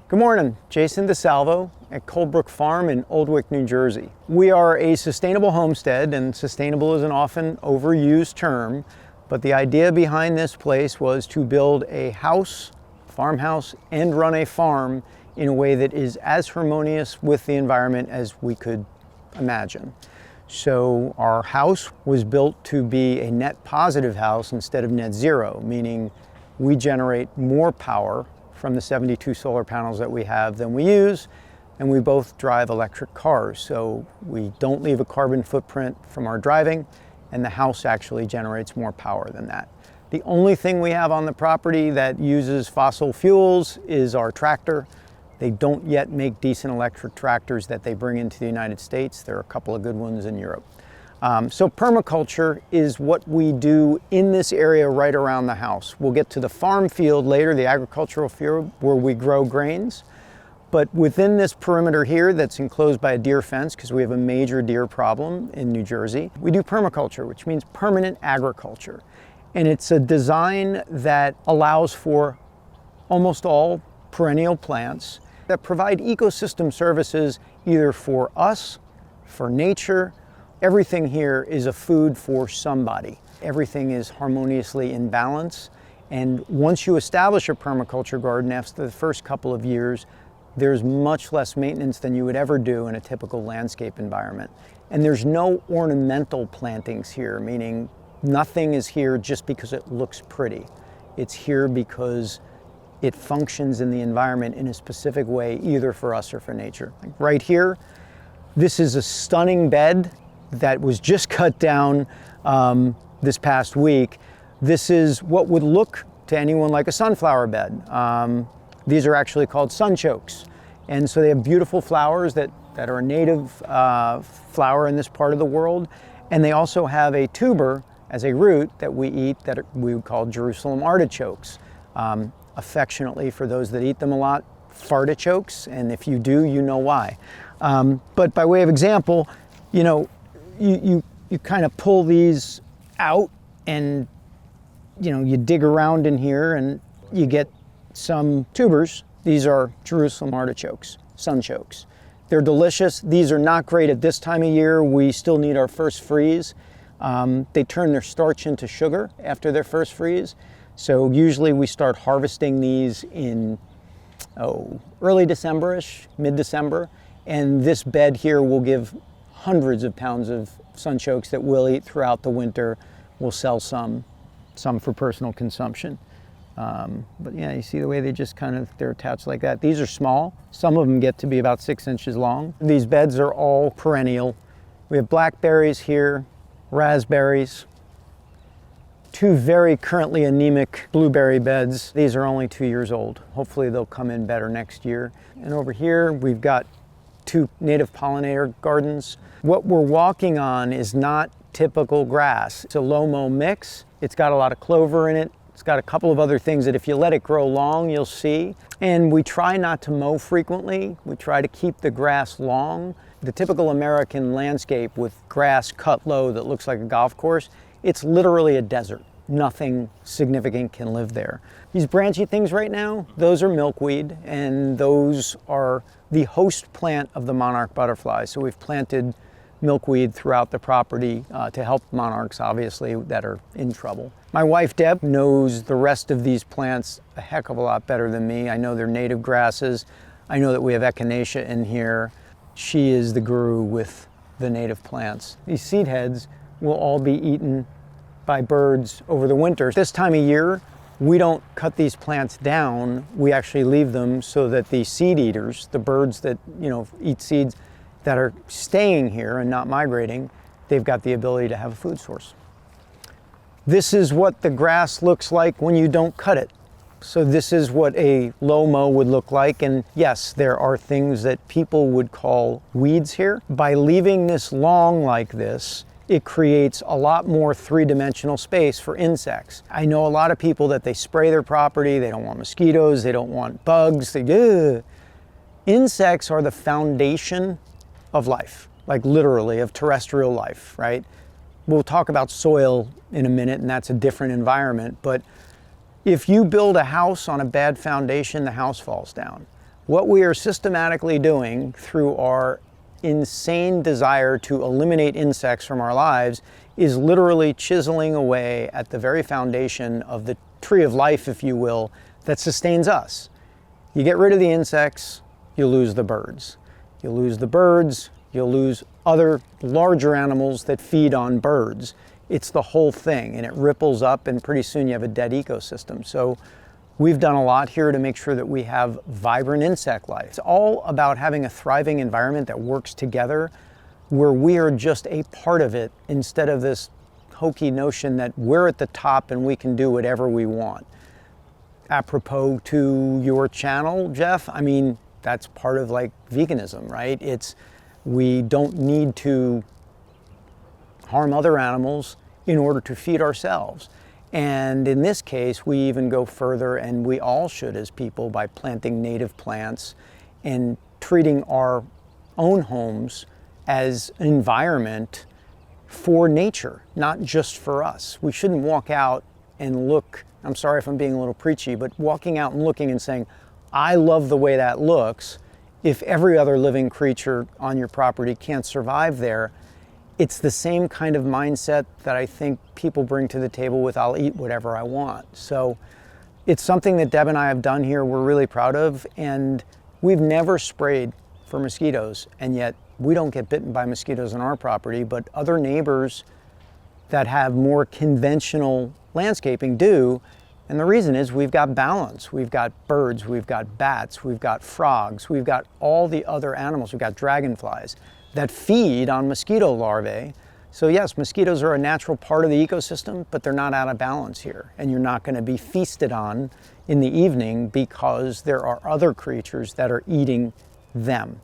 Good morning, Jason DeSalvo at Coldbrook Farm in Oldwick, New Jersey. We are a sustainable homestead, and sustainable is an often overused term, but the idea behind this place was to build a house, farmhouse, and run a farm in a way that is as harmonious with the environment as we could imagine. So our house was built to be a net positive house instead of net zero, meaning we generate more power from the 72 solar panels that we have than we use, and we both drive electric cars, so we don't leave a carbon footprint from our driving, and the house actually generates more power than that. The only thing we have on the property that uses fossil fuels is our tractor. They don't yet make decent electric tractors that they bring into the United States. There are a couple of good ones in Europe. So permaculture is what we do in this area right around the house. We'll get to the farm field later, the agricultural field where we grow grains. But within this perimeter here that's enclosed by a deer fence, because we have a major deer problem in New Jersey, we do permaculture, which means permanent agriculture. And it's a design that allows for almost all perennial plants that provide ecosystem services either for us, for nature. Everything here is a food for somebody. Everything is harmoniously in balance. And once you establish a permaculture garden, after the first couple of years, there's much less maintenance than you would ever do in a typical landscape environment. And there's no ornamental plantings here, meaning nothing is here just because it looks pretty. It's here because it functions in the environment in a specific way, either for us or for nature. Like right here, this is a stunning bed that was just cut down this past week. This is what would look to anyone like a sunflower bed. These are actually called sunchokes. And so they have beautiful flowers that are a native flower in this part of the world. And they also have a tuber as a root that we eat that we would call Jerusalem artichokes. Affectionately, for those that eat them a lot, fartichokes. And if you do, you know why. But by way of example, you know, you kind of pull these out and, you know, you dig around in here and you get some tubers. These are Jerusalem artichokes, sunchokes. They're delicious. These are not great at this time of year. We still need our first freeze. They turn their starch into sugar after their first freeze. So usually we start harvesting these in early December-ish, mid-December. And this bed here will give hundreds of pounds of sunchokes that we'll eat throughout the winter. We'll sell some for personal consumption. But yeah, you see the way they just they're attached like that. These are small. Some of them get to be about 6 inches long. These beds are all perennial. We have blackberries here, raspberries, two very currently anemic blueberry beds. These are only 2 years old. Hopefully they'll come in better next year. And over here, we've got two native pollinator gardens. What we're walking on is not typical grass. It's a low-mow mix. It's got a lot of clover in it. It's got a couple of other things that if you let it grow long, you'll see. And we try not to mow frequently. We try to keep the grass long. The typical American landscape with grass cut low that looks like a golf course, it's literally a desert. Nothing significant can live there. These branchy things right now, those are milkweed, and those are the host plant of the monarch butterfly. So we've planted milkweed throughout the property to help monarchs, obviously, that are in trouble. My wife, Deb, knows the rest of these plants a heck of a lot better than me. I know they're native grasses. I know that we have echinacea in here. She is the guru with the native plants. These seed heads will all be eaten by birds over the winter. This time of year, we don't cut these plants down. We actually leave them so that the seed eaters, the birds that, you know, eat seeds that are staying here and not migrating, they've got the ability to have a food source. This is what the grass looks like when you don't cut it. So this is what a low mow would look like. And yes, there are things that people would call weeds here. By leaving this long like this, it creates a lot more three-dimensional space for insects. I know a lot of people that they spray their property, they don't want mosquitoes, they don't want bugs, Insects are the foundation of life, like literally of terrestrial life, right? We'll talk about soil in a minute, and that's a different environment, but if you build a house on a bad foundation, the house falls down. What we are systematically doing through our insane desire to eliminate insects from our lives is literally chiseling away at the very foundation of the tree of life, if you will, that sustains us. You get rid of the insects, you lose the birds. You lose the birds, you'll lose other larger animals that feed on birds. It's the whole thing, and it ripples up, and pretty soon you have a dead ecosystem. So we've done a lot here to make sure that we have vibrant insect life. It's all about having a thriving environment that works together, where we are just a part of it, instead of this hokey notion that we're at the top and we can do whatever we want. Apropos to your channel, Jeff, I mean, that's part of like veganism, right? We don't need to harm other animals in order to feed ourselves. And in this case, we even go further, and we all should as people, by planting native plants and treating our own homes as an environment for nature, not just for us. We shouldn't walk out and look, I'm sorry if I'm being a little preachy, but walking out and looking and saying, I love the way that looks, if every other living creature on your property can't survive there. It's the same kind of mindset that I think people bring to the table with, I'll eat whatever I want. So it's something that Deb and I have done here we're really proud of, and we've never sprayed for mosquitoes, and yet we don't get bitten by mosquitoes on our property, but other neighbors that have more conventional landscaping do. And the reason is we've got balance. We've got birds, we've got bats, we've got frogs, we've got all the other animals, we've got dragonflies that feed on mosquito larvae. So yes, mosquitoes are a natural part of the ecosystem, but they're not out of balance here. And you're not going to be feasted on in the evening because there are other creatures that are eating them.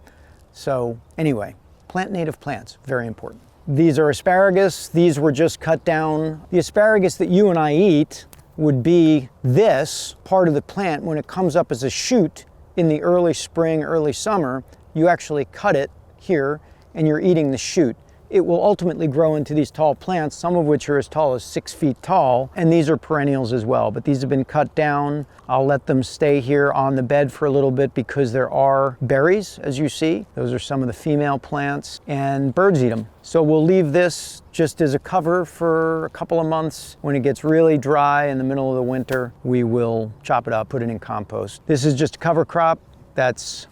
So anyway, plant native plants, very important. These are asparagus. These were just cut down. The asparagus that you and I eat would be this part of the plant. When it comes up as a shoot in the early spring, early summer, you actually cut it here and you're eating the shoot. It will ultimately grow into these tall plants, some of which are as tall as 6 feet tall, and these are perennials as well, but these have been cut down. I'll let them stay here on the bed for a little bit because there are berries, as you see. Those are some of the female plants, and birds eat them. So we'll leave this just as a cover for a couple of months. When it gets really dry in the middle of the winter, we will chop it up, put it in compost. This is just a cover crop. That's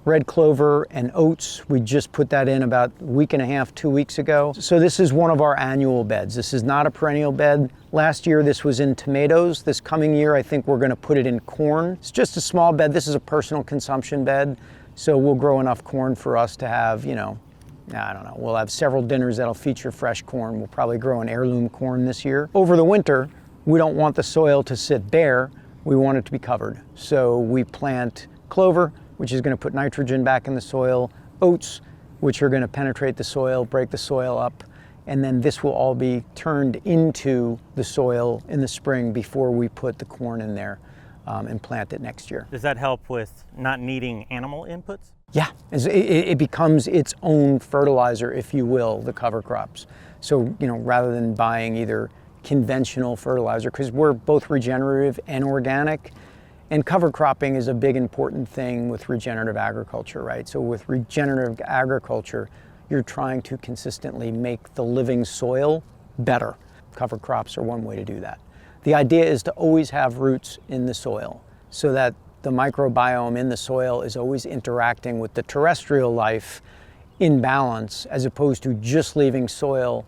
red clover and oats. We just put that in about a week and a half, 2 weeks ago. So this is one of our annual beds. This is not a perennial bed. Last year this was in tomatoes. This coming year I think we're going to put it in corn. It's just a small bed. This is a personal consumption bed. So we'll grow enough corn for us to have, I don't know, we'll have several dinners that'll feature fresh corn. We'll probably grow an heirloom corn this year. Over the winter, we don't want the soil to sit bare. We want it to be covered. So we plant clover, which is going to put nitrogen back in the soil, oats, which are going to penetrate the soil, break the soil up, and then this will all be turned into the soil in the spring before we put the corn in there and plant it next year. Does that help with not needing animal inputs? Yeah, it becomes its own fertilizer, if you will, the cover crops. So, rather than buying either conventional fertilizer, because we're both regenerative and organic, and cover cropping is a big important thing with regenerative agriculture, right? So with regenerative agriculture, you're trying to consistently make the living soil better. Cover crops are one way to do that. The idea is to always have roots in the soil so that the microbiome in the soil is always interacting with the terrestrial life in balance, as opposed to just leaving soil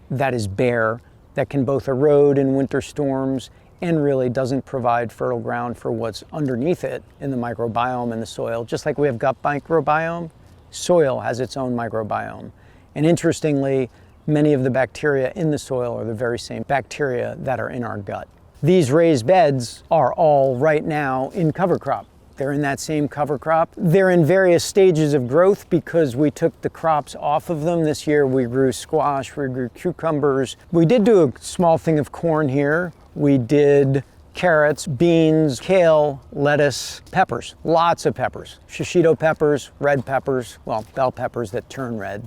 that is bare, that can both erode in winter storms and really doesn't provide fertile ground for what's underneath it in the microbiome in the soil. Just like we have gut microbiome, soil has its own microbiome. And interestingly, many of the bacteria in the soil are the very same bacteria that are in our gut. These raised beds are all right now in cover crop. They're in that same cover crop. They're in various stages of growth because we took the crops off of them. This year we grew squash, we grew cucumbers. We did do a small thing of corn here. We did carrots, beans, kale, lettuce, peppers, lots of peppers. Shishito peppers, red peppers, well, bell peppers that turn red.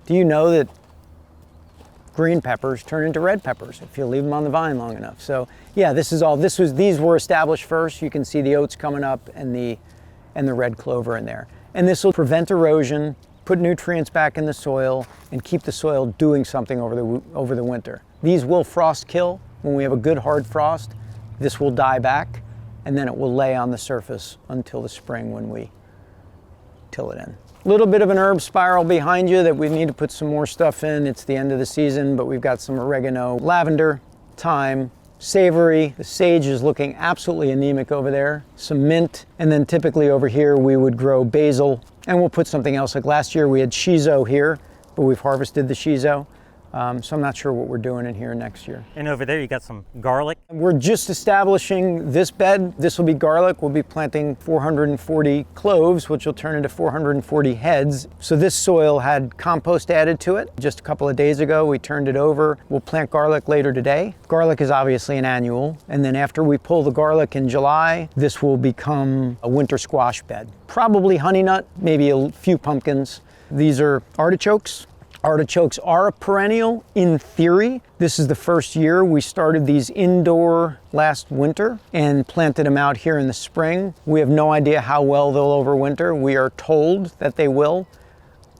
Do you know that green peppers turn into red peppers if you leave them on the vine long enough? So yeah, these were established first. You can see the oats coming up and the and the red clover in there. And this will prevent erosion, put nutrients back in the soil, and keep the soil doing something over the winter. These will frost kill. When we have a good hard frost, this will die back, and then it will lay on the surface until the spring when we till it in. A little bit of an herb spiral behind you that we need to put some more stuff in. It's the end of the season, but we've got some oregano, lavender, thyme, savory. The sage is looking absolutely anemic over there. Some mint, and then typically over here we would grow basil, and we'll put something else. Like last year we had shiso here, but we've harvested the shiso. So I'm not sure what we're doing in here next year. And over there you got some garlic. We're just establishing this bed. This will be garlic. We'll be planting 440 cloves, which will turn into 440 heads. So this soil had compost added to it. Just a couple of days ago, we turned it over. We'll plant garlic later today. Garlic is obviously an annual. And then after we pull the garlic in July, this will become a winter squash bed. Probably honey nut, maybe a few pumpkins. These are artichokes. Artichokes are a perennial in theory. This is the first year. We started these indoor last winter and planted them out here in the spring. We have no idea how well they'll overwinter. We are told that they will.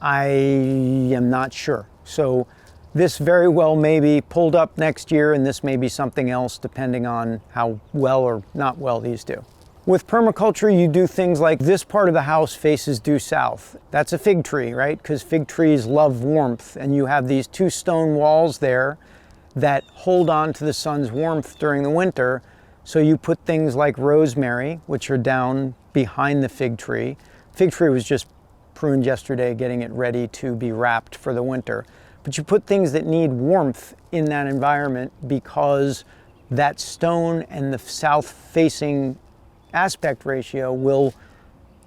I am not sure. So this very well may be pulled up next year, and this may be something else depending on how well or not well these do. With permaculture, you do things like this part of the house faces due south. That's a fig tree, right? Because fig trees love warmth, and you have these two stone walls there that hold on to the sun's warmth during the winter. So you put things like rosemary, which are down behind the fig tree. Fig tree was just pruned yesterday, getting it ready to be wrapped for the winter. But you put things that need warmth in that environment because that stone and the south-facing aspect ratio will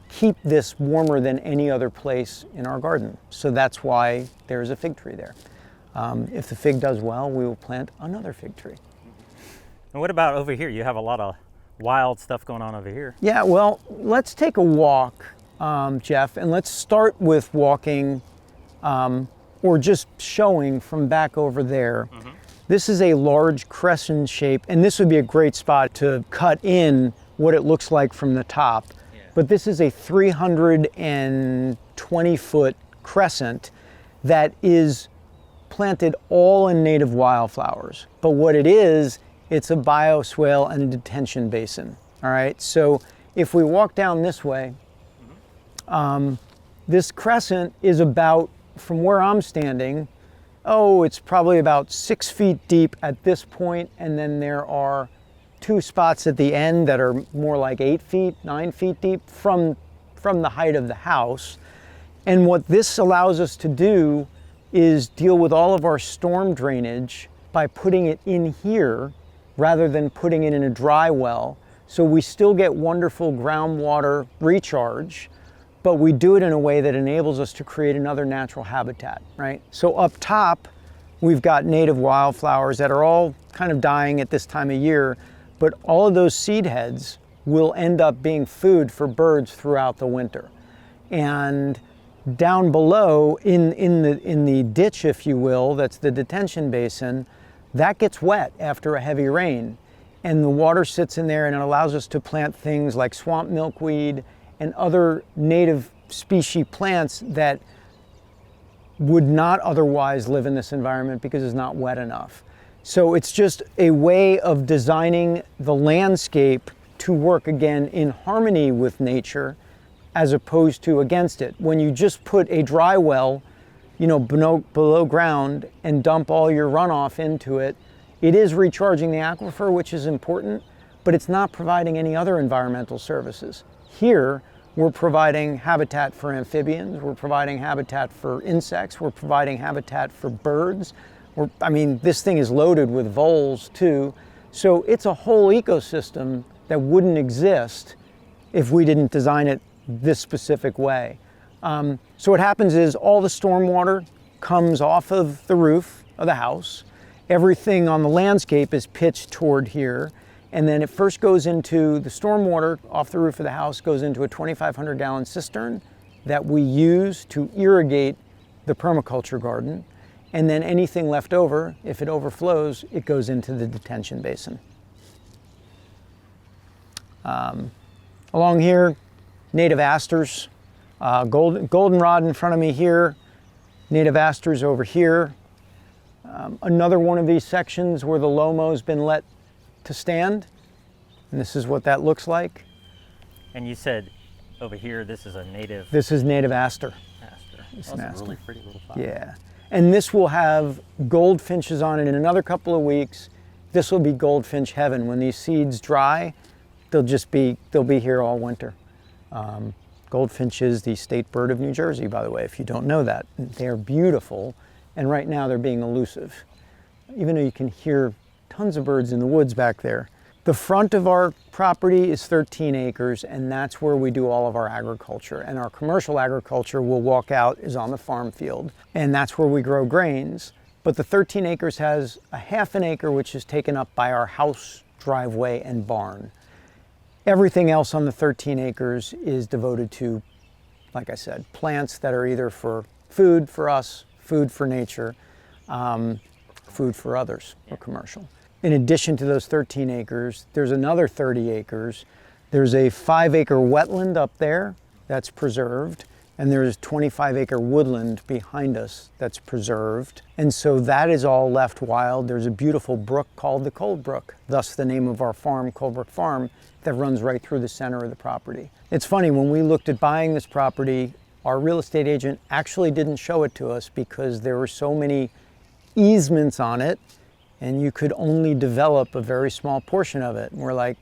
keep this warmer than any other place in our garden. So that's why there's a fig tree there. If the fig does well, we will plant another fig tree. And what about over here? You have a lot of wild stuff going on over here. Yeah, well, let's take a walk, Jeff, and let's start with walking or just showing from back over there. Mm-hmm. This is a large crescent shape, and this would be a great spot to cut in what it looks like from the top. Yeah. But this is a 320-foot crescent that is planted all in native wildflowers. But what it is, it's a bioswale and a detention basin. All right, so if we walk down this way, this crescent is about, from where I'm standing, it's probably about 6 feet deep at this point, and then there are two spots at the end that are more like 8 feet, 9 feet deep from the height of the house. And what this allows us to do is deal with all of our storm drainage by putting it in here rather than putting it in a dry well. So we still get wonderful groundwater recharge, but we do it in a way that enables us to create another natural habitat, right? So up top, we've got native wildflowers that are all kind of dying at this time of year, but all of those seed heads will end up being food for birds throughout the winter. And down below, in the ditch, if you will, that's the detention basin, that gets wet after a heavy rain. And the water sits in there, and it allows us to plant things like swamp milkweed and other native species plants that would not otherwise live in this environment because it's not wet enough. So it's just a way of designing the landscape to work again in harmony with nature as opposed to against it. When you just put a dry well, below ground and dump all your runoff into it, it is recharging the aquifer, which is important, but it's not providing any other environmental services. Here, we're providing habitat for amphibians, we're providing habitat for insects, we're providing habitat for birds. This thing is loaded with voles too. So it's a whole ecosystem that wouldn't exist if we didn't design it this specific way. So what happens is all the stormwater comes off of the roof of the house. Everything on the landscape is pitched toward here. And then it first goes into the stormwater off the roof of the house, goes into a 2,500 gallon cistern that we use to irrigate the permaculture garden. And then anything left over, if it overflows, it goes into the detention basin. Along here, native asters, goldenrod in front of me here, native asters over here. Another one of these sections where the lomo's been let to stand, and this is what that looks like. And you said over here, this is a native This is native aster. aster. It's That's an a aster. really pretty little flower. Yeah, and this will have goldfinches on it in another couple of weeks. This will be goldfinch heaven. When these seeds dry, they'll be here all winter. Goldfinch is the state bird of New Jersey, by the way, if you don't know that. They're beautiful, and right now they're being elusive, even though you can hear tons of birds in the woods back there. The front of our property is 13 acres, and that's where we do all of our agriculture. And our commercial agriculture, we'll walk out, is on the farm field, and that's where we grow grains. But the 13 acres has a half an acre which is taken up by our house, driveway, and barn. Everything else on the 13 acres is devoted to, like I said, plants that are either for food for us, food for nature, food for others, or commercial. In addition to those 13 acres, there's another 30 acres. There's a 5-acre wetland up there that's preserved, and there's 25-acre woodland behind us that's preserved. And so that is all left wild. There's a beautiful brook called the Cold Brook, thus the name of our farm, Coldbrook Farm, that runs right through the center of the property. It's funny, when we looked at buying this property, our real estate agent actually didn't show it to us because there were so many easements on it, and you could only develop a very small portion of it. And we're like,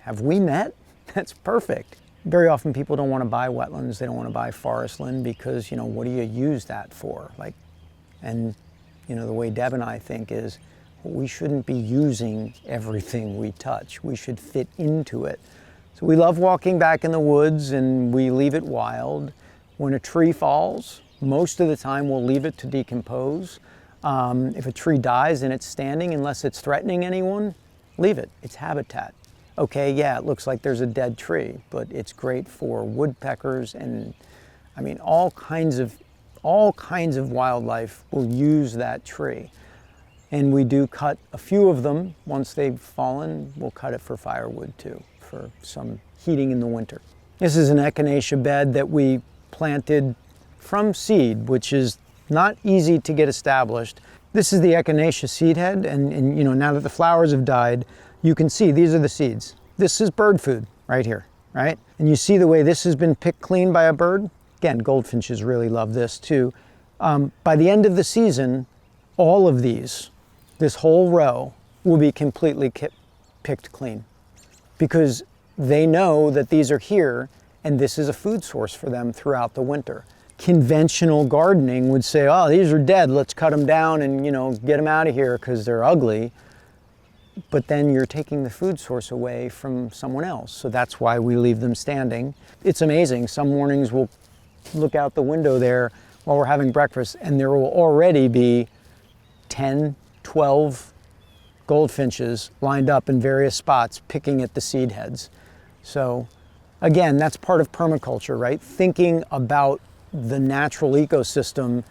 have we met? That's perfect. Very often people don't want to buy wetlands, they don't want to buy forest land because, what do you use that for? And the way Deb and I think is, we shouldn't be using everything we touch. We should fit into it. So we love walking back in the woods, and we leave it wild. When a tree falls, most of the time we'll leave it to decompose. If a tree dies and it's standing, unless it's threatening anyone, leave it. It's habitat. Okay, yeah, it looks like there's a dead tree, but it's great for woodpeckers and, all kinds of wildlife will use that tree. And we do cut a few of them. Once they've fallen, we'll cut it for firewood too, for some heating in the winter. This is an echinacea bed that we planted from seed, which is not easy to get established. This is the echinacea seed head, and now that the flowers have died, you can see these are the seeds. This is bird food right here, right? And you see the way this has been picked clean by a bird? Again, goldfinches really love this too. By the end of the season, all of these, this whole row, will be completely picked clean because they know that these are here and this is a food source for them throughout the winter. Conventional gardening would say, oh, these are dead, let's cut them down and get them out of here because they're ugly. But then you're taking the food source away from someone else. So that's why we leave them standing. It's amazing. Some mornings we'll look out the window there while we're having breakfast and there will already be 10, 12 goldfinches lined up in various spots picking at the seed heads. So again, that's part of permaculture, right? Thinking about the natural ecosystem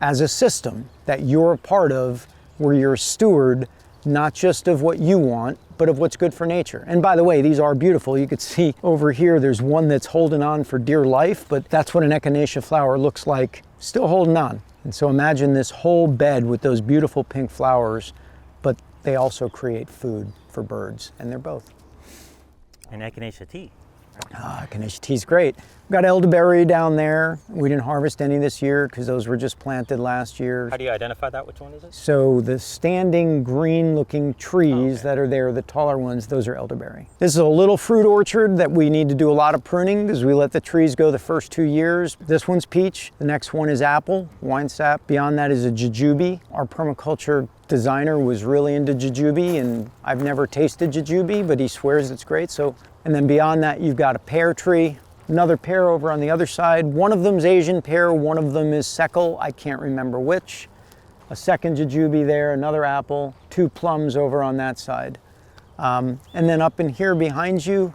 as a system that you're a part of, where you're a steward, not just of what you want, but of what's good for nature. And by the way, these are beautiful. You could see over here, there's one that's holding on for dear life, but that's what an echinacea flower looks like, still holding on. And so imagine this whole bed with those beautiful pink flowers, but they also create food for birds, and they're both. And echinacea tea. Echinacea tea is great. We've got elderberry down there. We didn't harvest any this year because those were just planted last year. How do you identify that? Which one is it? So the standing green looking trees that are there, the taller ones, those are elderberry. This is a little fruit orchard that we need to do a lot of pruning because we let the trees go the first 2 years. This one's peach. The next one is apple, wine sap. Beyond that is a jujube. Our permaculture designer was really into jujube, and I've never tasted jujube, but he swears it's great. And then beyond that, you've got a pear tree, another pear over on the other side. One of them's Asian pear, one of them is Seckel, I can't remember which. A second jujube there, another apple, 2 plums over on that side. And then up in here behind you,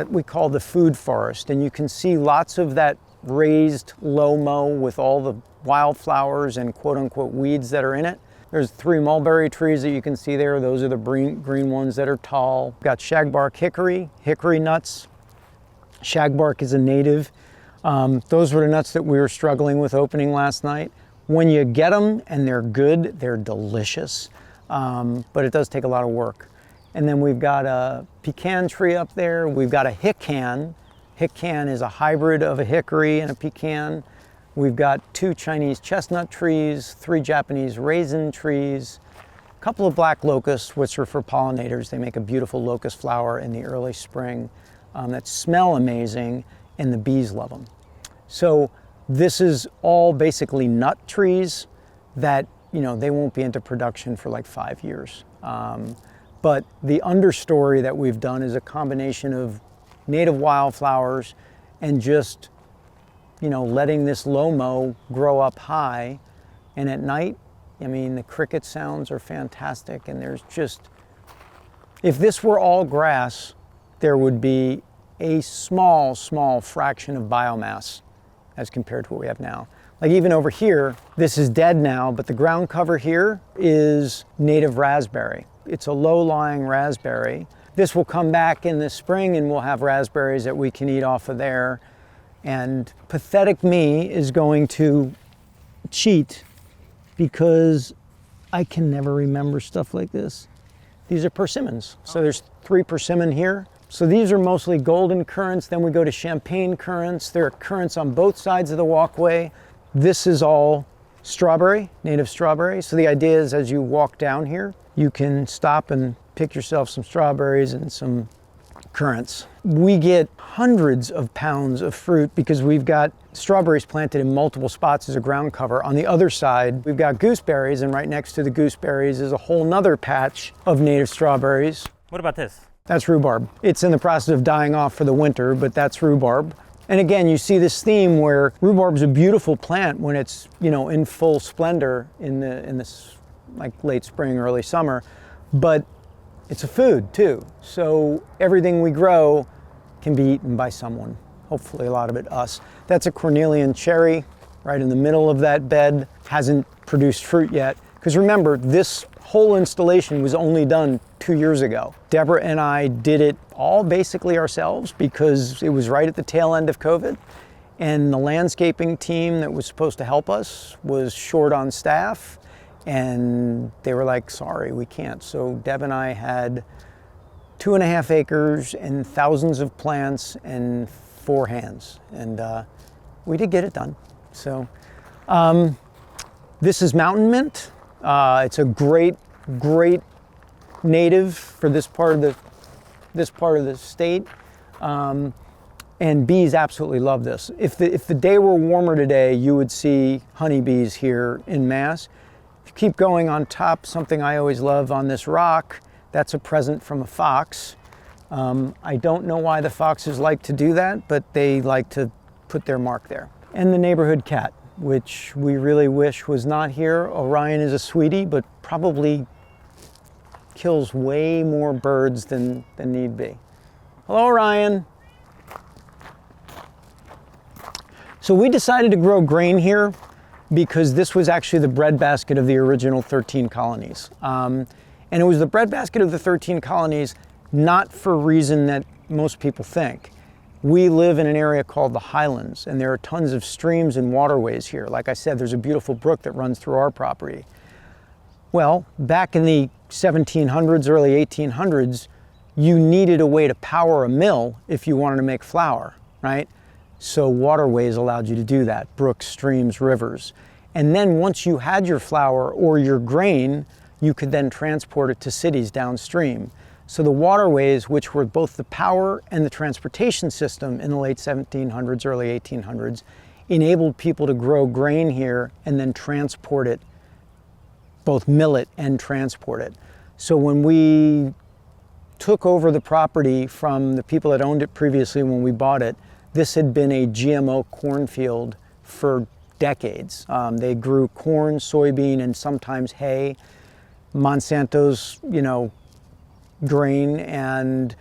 we call the food forest. And you can see lots of that raised low-mow with all the wildflowers and quote-unquote weeds that are in it. There's 3 mulberry trees that you can see there. Those are the green ones that are tall. We've got shagbark hickory, hickory nuts. Shagbark is a native. Those were the nuts that we were struggling with opening last night. When you get them and they're good, they're delicious, but it does take a lot of work. And then we've got a pecan tree up there. We've got a hickcan. Hickcan is a hybrid of a hickory and a pecan. We've got 2 Chinese chestnut trees, 3 Japanese raisin trees, a couple of black locusts, which are for pollinators. They make a beautiful locust flower in the early spring that smell amazing, and the bees love them. So this is all basically nut trees that, they won't be into production for like 5 years. But the understory that we've done is a combination of native wildflowers and just, letting this lomo grow up high. And at night, the cricket sounds are fantastic. And there's just, if this were all grass, there would be a small fraction of biomass as compared to what we have now. Like even over here, this is dead now, but the ground cover here is native raspberry. It's a low-lying raspberry. This will come back in the spring and we'll have raspberries that we can eat off of there. And pathetic me is going to cheat because I can never remember stuff like this. These are persimmons. So there's 3 persimmon here. So these are mostly golden currants. Then we go to champagne currants. There are currants on both sides of the walkway. This is all strawberry, native strawberry. So the idea is as you walk down here, you can stop and pick yourself some strawberries and some currants. We get hundreds of pounds of fruit because we've got strawberries planted in multiple spots as a ground cover. On the other side, we've got gooseberries, and right next to the gooseberries is a whole nother patch of native strawberries. What about this? That's rhubarb. It's in the process of dying off for the winter, but that's rhubarb. And again, you see this theme where rhubarb is a beautiful plant when it's, in full splendor in this like late spring, early summer, but it's a food too. So everything we grow can be eaten by someone, hopefully a lot of it us. That's a Cornelian cherry right in the middle of that bed, hasn't produced fruit yet. Because remember, this whole installation was only done 2 years ago. Deborah and I did it all basically ourselves because it was right at the tail end of COVID. And the landscaping team that was supposed to help us was short on staff. And they were like, sorry, we can't. So Deb and I had 2.5 acres and thousands of plants and 4 hands. And we did get it done. So this is mountain mint. It's a great native for this part of the state. And bees absolutely love this. If the day were warmer today, you would see honeybees here in mass. If you keep going on top, something I always love on this rock, that's a present from a fox. I don't know why the foxes like to do that, but they like to put their mark there. And the neighborhood cat, which we really wish was not here. Orion is a sweetie, but probably kills way more birds than need be. Hello, Orion. So we decided to grow grain here because this was actually the breadbasket of the original 13 colonies. And it was the breadbasket of the 13 colonies, not for a reason that most people think. We live in an area called the Highlands, and there are tons of streams and waterways here. Like I said, there's a beautiful brook that runs through our property. Well, back in the 1700s, early 1800s, you needed a way to power a mill if you wanted to make flour, right? So waterways allowed you to do that, brooks, streams, rivers. And then once you had your flour or your grain, you could then transport it to cities downstream. So the waterways, which were both the power and the transportation system in the late 1700s, early 1800s, enabled people to grow grain here and then transport it, both mill it and transport it. So when we took over the property from the people that owned it previously when we bought it, this had been a GMO cornfield for decades. They grew corn, soybean, and sometimes hay. Monsanto's, grain, and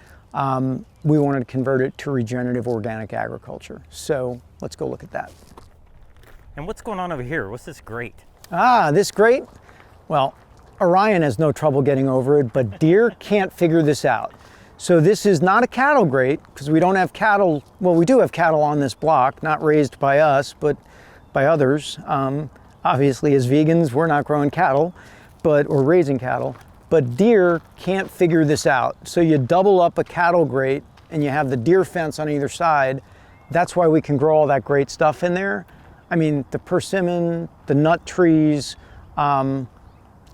we wanted to convert it to regenerative organic agriculture. So let's go look at that. And what's going on over here? What's this grate? This grate? Well, Orion has no trouble getting over it, but deer can't figure this out. So this is not a cattle grate because we don't have cattle. Well, we do have cattle on this block, not raised by us, but by others. Obviously, as vegans, we're not growing cattle, or raising cattle. But deer can't figure this out. So you double up a cattle grate and you have the deer fence on either side. That's why we can grow all that great stuff in there. I mean, the persimmon, the nut trees, even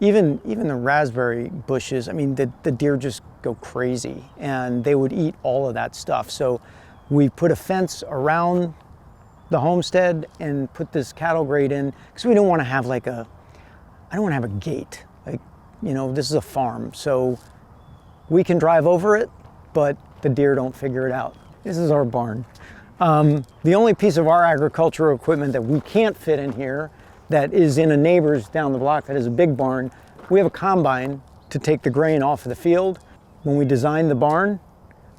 the raspberry bushes. I mean, the deer just go crazy and they would eat all of that stuff. So we put a fence around the homestead and put this cattle grate in because we don't want to have I don't want to have a gate. This is a farm, so we can drive over it, but the deer don't figure it out. This is our barn. The only piece of our agricultural equipment that we can't fit in here that is in a neighbor's down the block that is a big barn, we have a combine to take the grain off of the field. When we designed the barn,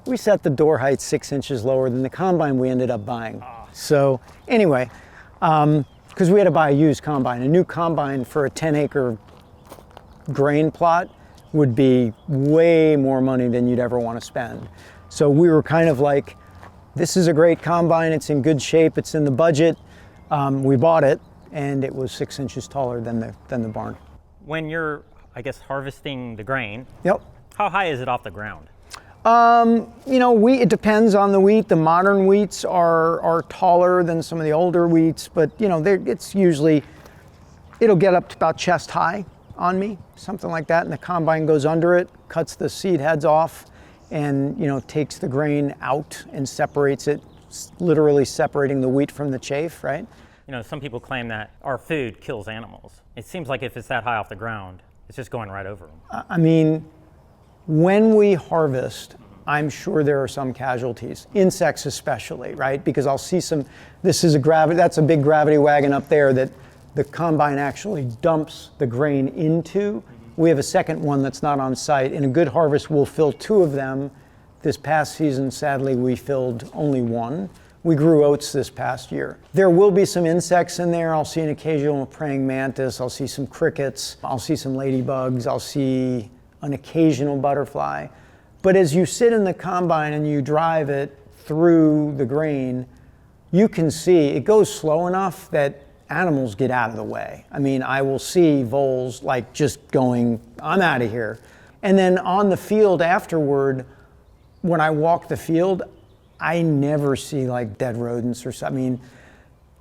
we set the door height 6 inches lower than the combine we ended up buying. So anyway, because we had to buy a used combine. A new combine for a 10-acre grain plot would be way more money than you'd ever want to spend. So we were kind of like, this is a great combine, it's in good shape, it's in the budget. We bought it and it was 6 inches taller than the barn. When you're, I guess, harvesting the grain, Yep. how high is it off the ground? It depends on the wheat. The modern wheats are taller than some of the older wheats, but it's usually, it'll get up to about chest high on me, something like that. And the combine goes under it, cuts the seed heads off, and takes the grain out and separates it, literally separating the wheat from the chaff, right? Some people claim that our food kills animals. It seems like if it's that high off the ground, it's just going right over them. I mean, when we harvest, I'm sure there are some casualties, insects especially, right? Because I'll see that's a big gravity wagon up there that the combine actually dumps the grain into. We have a second one that's not on site. In a good harvest, we'll fill 2 of them. This past season, sadly, we filled only 1. We grew oats this past year. There will be some insects in there. I'll see an occasional praying mantis. I'll see some crickets. I'll see some ladybugs. I'll see an occasional butterfly. But as you sit in the combine and you drive it through the grain, you can see it goes slow enough that animals get out of the way. I mean, I will see voles just going, I'm out of here. And then on the field afterward, when I walk the field, I never see dead rodents or something. I mean,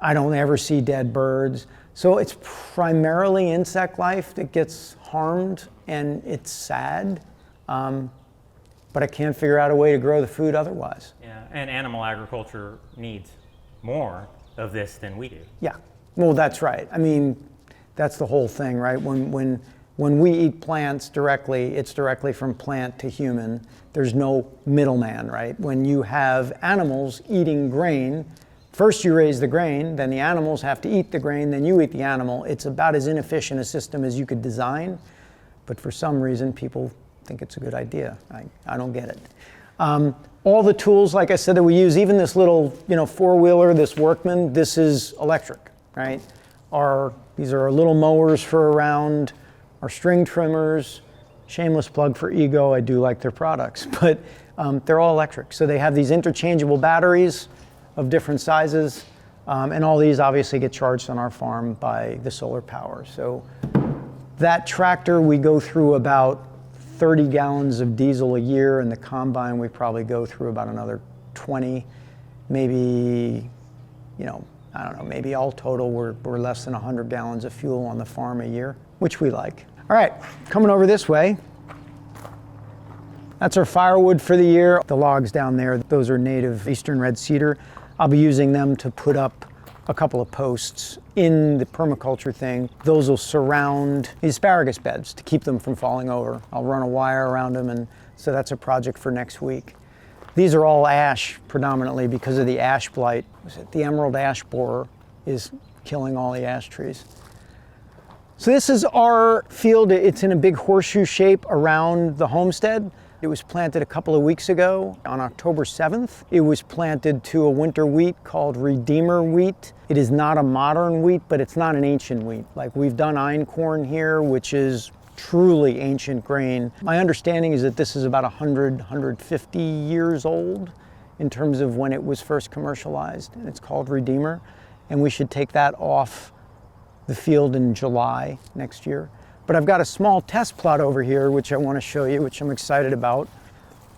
I don't ever see dead birds. So it's primarily insect life that gets harmed, and it's sad. But I can't figure out a way to grow the food otherwise. Yeah, and animal agriculture needs more of this than we do. Yeah, well, that's right. I mean, that's the whole thing, right? When we eat plants directly, it's directly from plant to human. There's no middleman, right? When you have animals eating grain, first you raise the grain, then the animals have to eat the grain, then you eat the animal. It's about as inefficient a system as you could design, but for some reason people think it's a good idea. I don't get it. All the tools, like I said, that we use, even this little, four-wheeler, this Workman, this is electric, right? These are our little mowers for around, our string trimmers. Shameless plug for Ego, I do like their products, but they're all electric. So they have these interchangeable batteries of different sizes, and all these obviously get charged on our farm by the solar power. So that tractor, we go through about 30 gallons of diesel a year, and the combine we probably go through about another 20, maybe, I don't know, maybe all total we're less than 100 gallons of fuel on the farm a year, which we like. All right, coming over this way, that's our firewood for the year. The logs down there, those are native eastern red cedar. I'll be using them to put up a couple of posts in the permaculture thing. Those will surround the asparagus beds to keep them from falling over. I'll run a wire around them, and so that's a project for next week. These are all ash predominantly because of the ash blight. The emerald ash borer is killing all the ash trees. So this is our field. It's in a big horseshoe shape around the homestead. It was planted a couple of weeks ago on October 7th. It was planted to a winter wheat called Redeemer wheat. It is not a modern wheat, but it's not an ancient wheat. We've done einkorn here, which is truly ancient grain. My understanding is that this is about 100, 150 years old in terms of when it was first commercialized, and it's called Redeemer. And we should take that off the field in July next year. But I've got a small test plot over here, which I want to show you, which I'm excited about.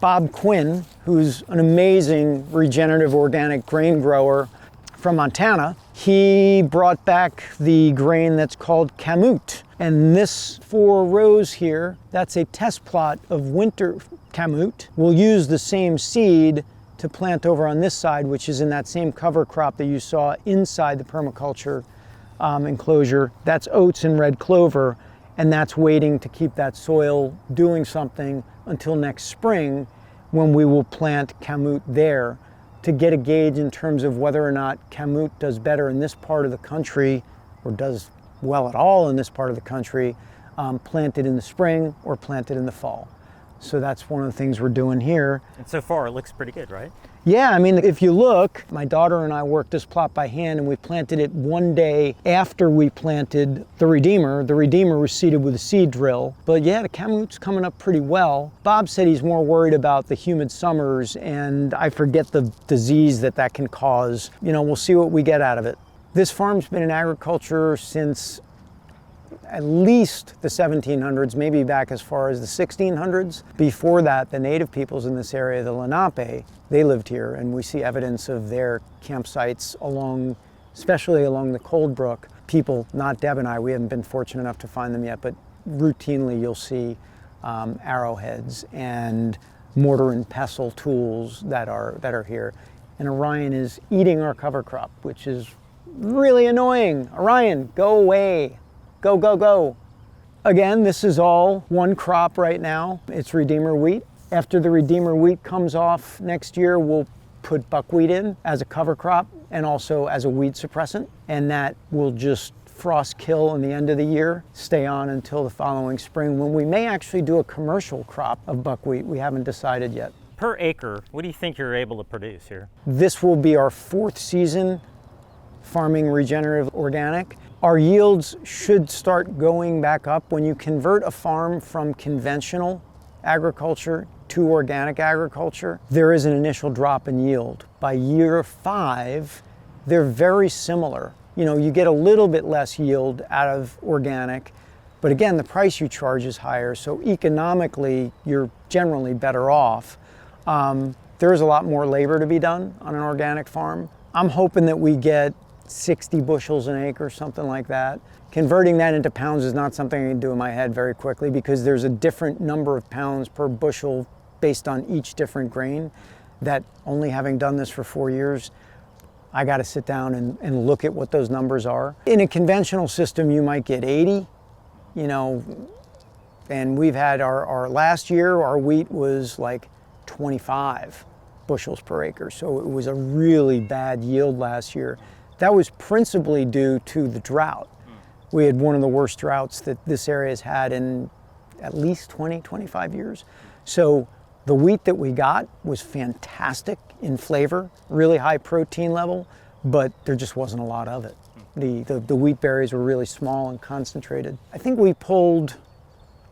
Bob Quinn, who's an amazing regenerative organic grain grower from Montana, he brought back the grain that's called Kamut. And this 4 rows here, that's a test plot of winter Kamut. We'll use the same seed to plant over on this side, which is in that same cover crop that you saw inside the permaculture enclosure. That's oats and red clover, and that's waiting to keep that soil doing something until next spring, when we will plant Kamut there to get a gauge in terms of whether or not Kamut does better in this part of the country, or does well at all in this part of the country, planted in the spring or planted in the fall. So that's one of the things we're doing here. And so far, it looks pretty good, right? Yeah, I mean, if you look, my daughter and I worked this plot by hand, and we planted it one day after we planted the Redeemer. The Redeemer was seeded with a seed drill. But yeah, the Kamut's coming up pretty well. Bob said he's more worried about the humid summers, and I forget the disease that can cause. You know, we'll see what we get out of it. This farm's been in agriculture since at least the 1700s, maybe back as far as the 1600s. Before that, the native peoples in this area, the Lenape, they lived here, and we see evidence of their campsites along, especially along the Cold Brook. People, not Deb and I, we haven't been fortunate enough to find them yet, but routinely you'll see arrowheads and mortar and pestle tools that are here. And Orion is eating our cover crop, which is really annoying. Orion, go away. Go, go, go. Again, this is all one crop right now. It's Redeemer wheat. After the Redeemer wheat comes off next year, we'll put buckwheat in as a cover crop and also as a weed suppressant. And that will just frost kill in the end of the year, stay on until the following spring, when we may actually do a commercial crop of buckwheat. We haven't decided yet. Per acre, what do you think you're able to produce here? This will be our 4th season farming regenerative organic. Our yields should start going back up. When you convert a farm from conventional agriculture to organic agriculture, there is an initial drop in yield. By year 5, they're very similar. You know, you get a little bit less yield out of organic, but again, the price you charge is higher, so economically, you're generally better off. There is a lot more labor to be done on an organic farm. I'm hoping that we get 60 bushels an acre, something like that. Converting that into pounds is not something I can do in my head very quickly, because there's a different number of pounds per bushel based on each different grain. That, only having done this for 4 years, I got to sit down and look at what those numbers are. In a conventional system, you might get 80, you know, and we've had our last year, our wheat was like 25 bushels per acre. So it was a really bad yield last year. That was principally due to the drought. We had one of the worst droughts that this area has had in at least 20, 25 years. So the wheat that we got was fantastic in flavor, really high protein level, but there just wasn't a lot of it. The wheat berries were really small and concentrated. I think we pulled,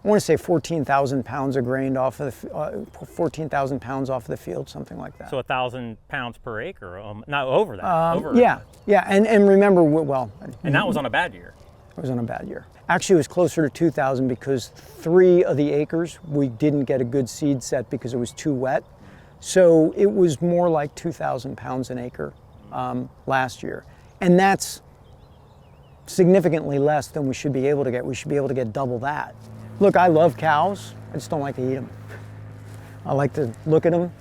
I want to say 14,000 pounds of grain off of the 14,000 pounds off of the field, something like that. So 1,000 pounds per acre, not over that. Yeah, and remember, well. And that was on a bad year. It was on a bad year. Actually, it was closer to 2,000 because 3 of the acres we didn't get a good seed set because it was too wet. So it was more like 2,000 pounds an acre last year. And that's significantly less than we should be able to get. We should be able to get double that. Look, I love cows. I just don't like to eat them. I like to look at them.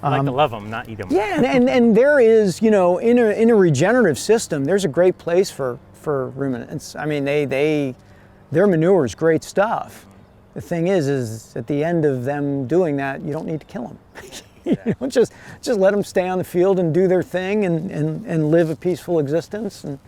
I like to love them, not eat them. Yeah, and there is, you know, in a regenerative system, there's a great place for ruminants. I mean, their manure is great stuff. The thing is at the end of them doing that, you don't need to kill them. You know, just let them stay on the field and do their thing and live a peaceful existence and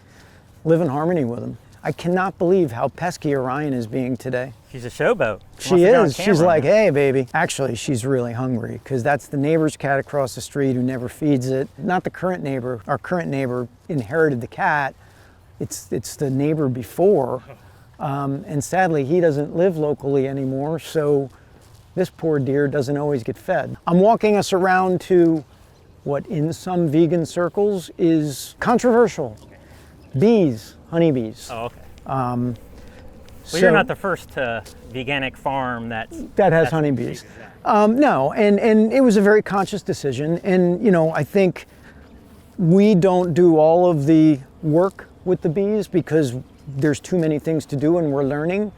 live in harmony with them. I cannot believe how pesky Orion is being today. She's a showboat. She is. She's like, hey, baby. Actually, she's really hungry because that's the neighbor's cat across the street who never feeds it. Not the current neighbor. Our current neighbor inherited the cat. It's the neighbor before And sadly, he doesn't live locally anymore, so this poor deer doesn't always get fed. I'm walking us around to what in some vegan circles is controversial. Bees, honeybees. Oh, okay. So Well, you're not the first veganic farm that has honeybees. No, and it was a very conscious decision. And, you know, I think we don't do all of the work with the bees because there's too many things to do and we're learning.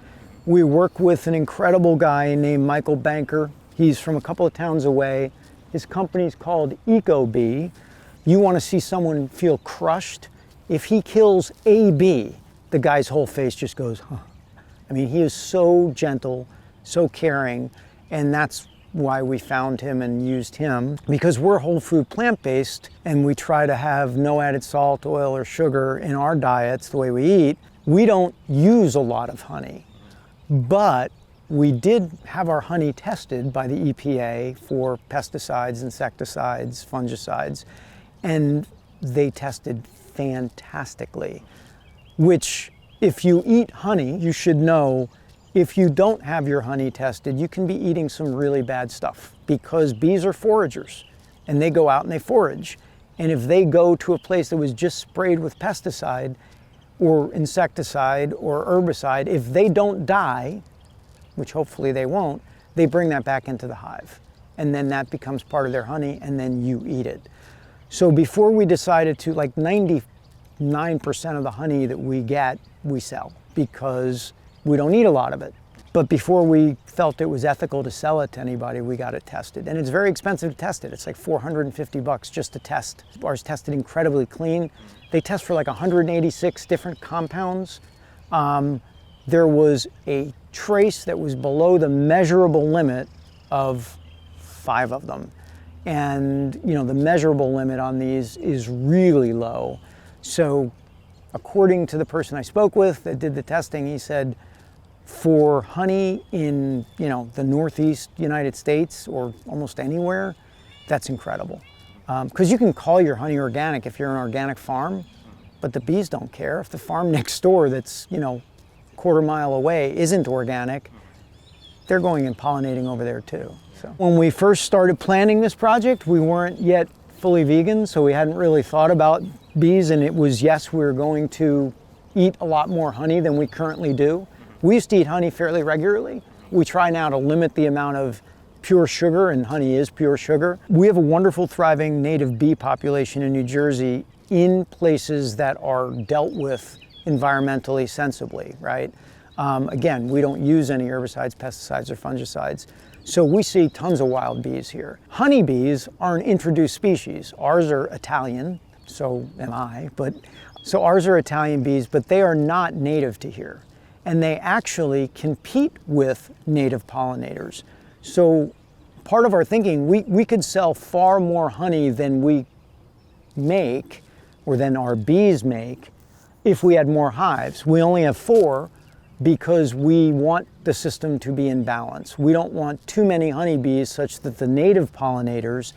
We work with an incredible guy named Michael Banker. He's from a couple of towns away. His company's called EcoBee. You want to see someone feel crushed? If he kills a bee, the guy's whole face just goes, huh. I mean, he is so gentle, so caring, and that's why we found him and used him, because we're whole food plant-based and we try to have no added salt, oil, or sugar in our diets the way we eat. We don't use a lot of honey, but we did have our honey tested by the EPA for pesticides, insecticides, fungicides, and they tested fantastically, which if you eat honey, you should know if you don't have your honey tested, you can be eating some really bad stuff because bees are foragers and they go out and they forage. And if they go to a place that was just sprayed with pesticide or insecticide or herbicide, if they don't die, which hopefully they won't, they bring that back into the hive. And then that becomes part of their honey and then you eat it. So before we decided to, like 99% of the honey that we get, we sell because we don't need a lot of it. But before we felt it was ethical to sell it to anybody, we got it tested. And it's very expensive to test it. It's like $450 just to test. Ours tested incredibly clean. They test for like 186 different compounds. There was a trace that was below the measurable limit of 5 of them. And you know, the measurable limit on these is really low. So according to the person I spoke with that did the testing, he said, for honey in, you know, the Northeast United States or almost anywhere, that's incredible. Because you can call your honey organic if you're an organic farm, but the bees don't care. If the farm next door that's, you know, a quarter mile away isn't organic, they're going and pollinating over there too. So when we first started planning this project, we weren't yet fully vegan, so we hadn't really thought about bees, and it was, yes, we were going to eat a lot more honey than we currently do. We used to eat honey fairly regularly. We try now to limit the amount of pure sugar, and honey is pure sugar. We have a wonderful, thriving native bee population in New Jersey in places that are dealt with environmentally sensibly, right? Again, we don't use any herbicides, pesticides, or fungicides. So we see tons of wild bees here. Honeybees are an introduced species. Ours are Italian, so am I, so ours are Italian bees, but they are not native to here. And they actually compete with native pollinators. So part of our thinking, we could sell far more honey than we make, or than our bees make, if we had more hives. We only have 4 because we want the system to be in balance. We don't want too many honeybees such that the native pollinators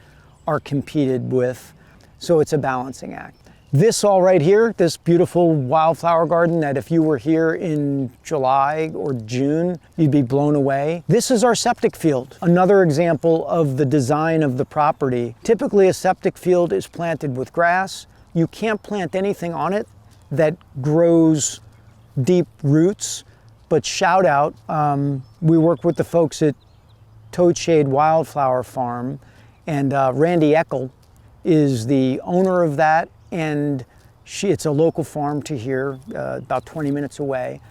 are competed with, so it's a balancing act. This all right here, this beautiful wildflower garden that if you were here in July or June, you'd be blown away. This is our septic field. Another example of the design of the property. Typically a septic field is planted with grass. You can't plant anything on it that grows deep roots, but shout out, we work with the folks at Toadshade Wildflower Farm, and Randy Eckel is the owner of that, and it's a local farm to here, about 20 minutes away.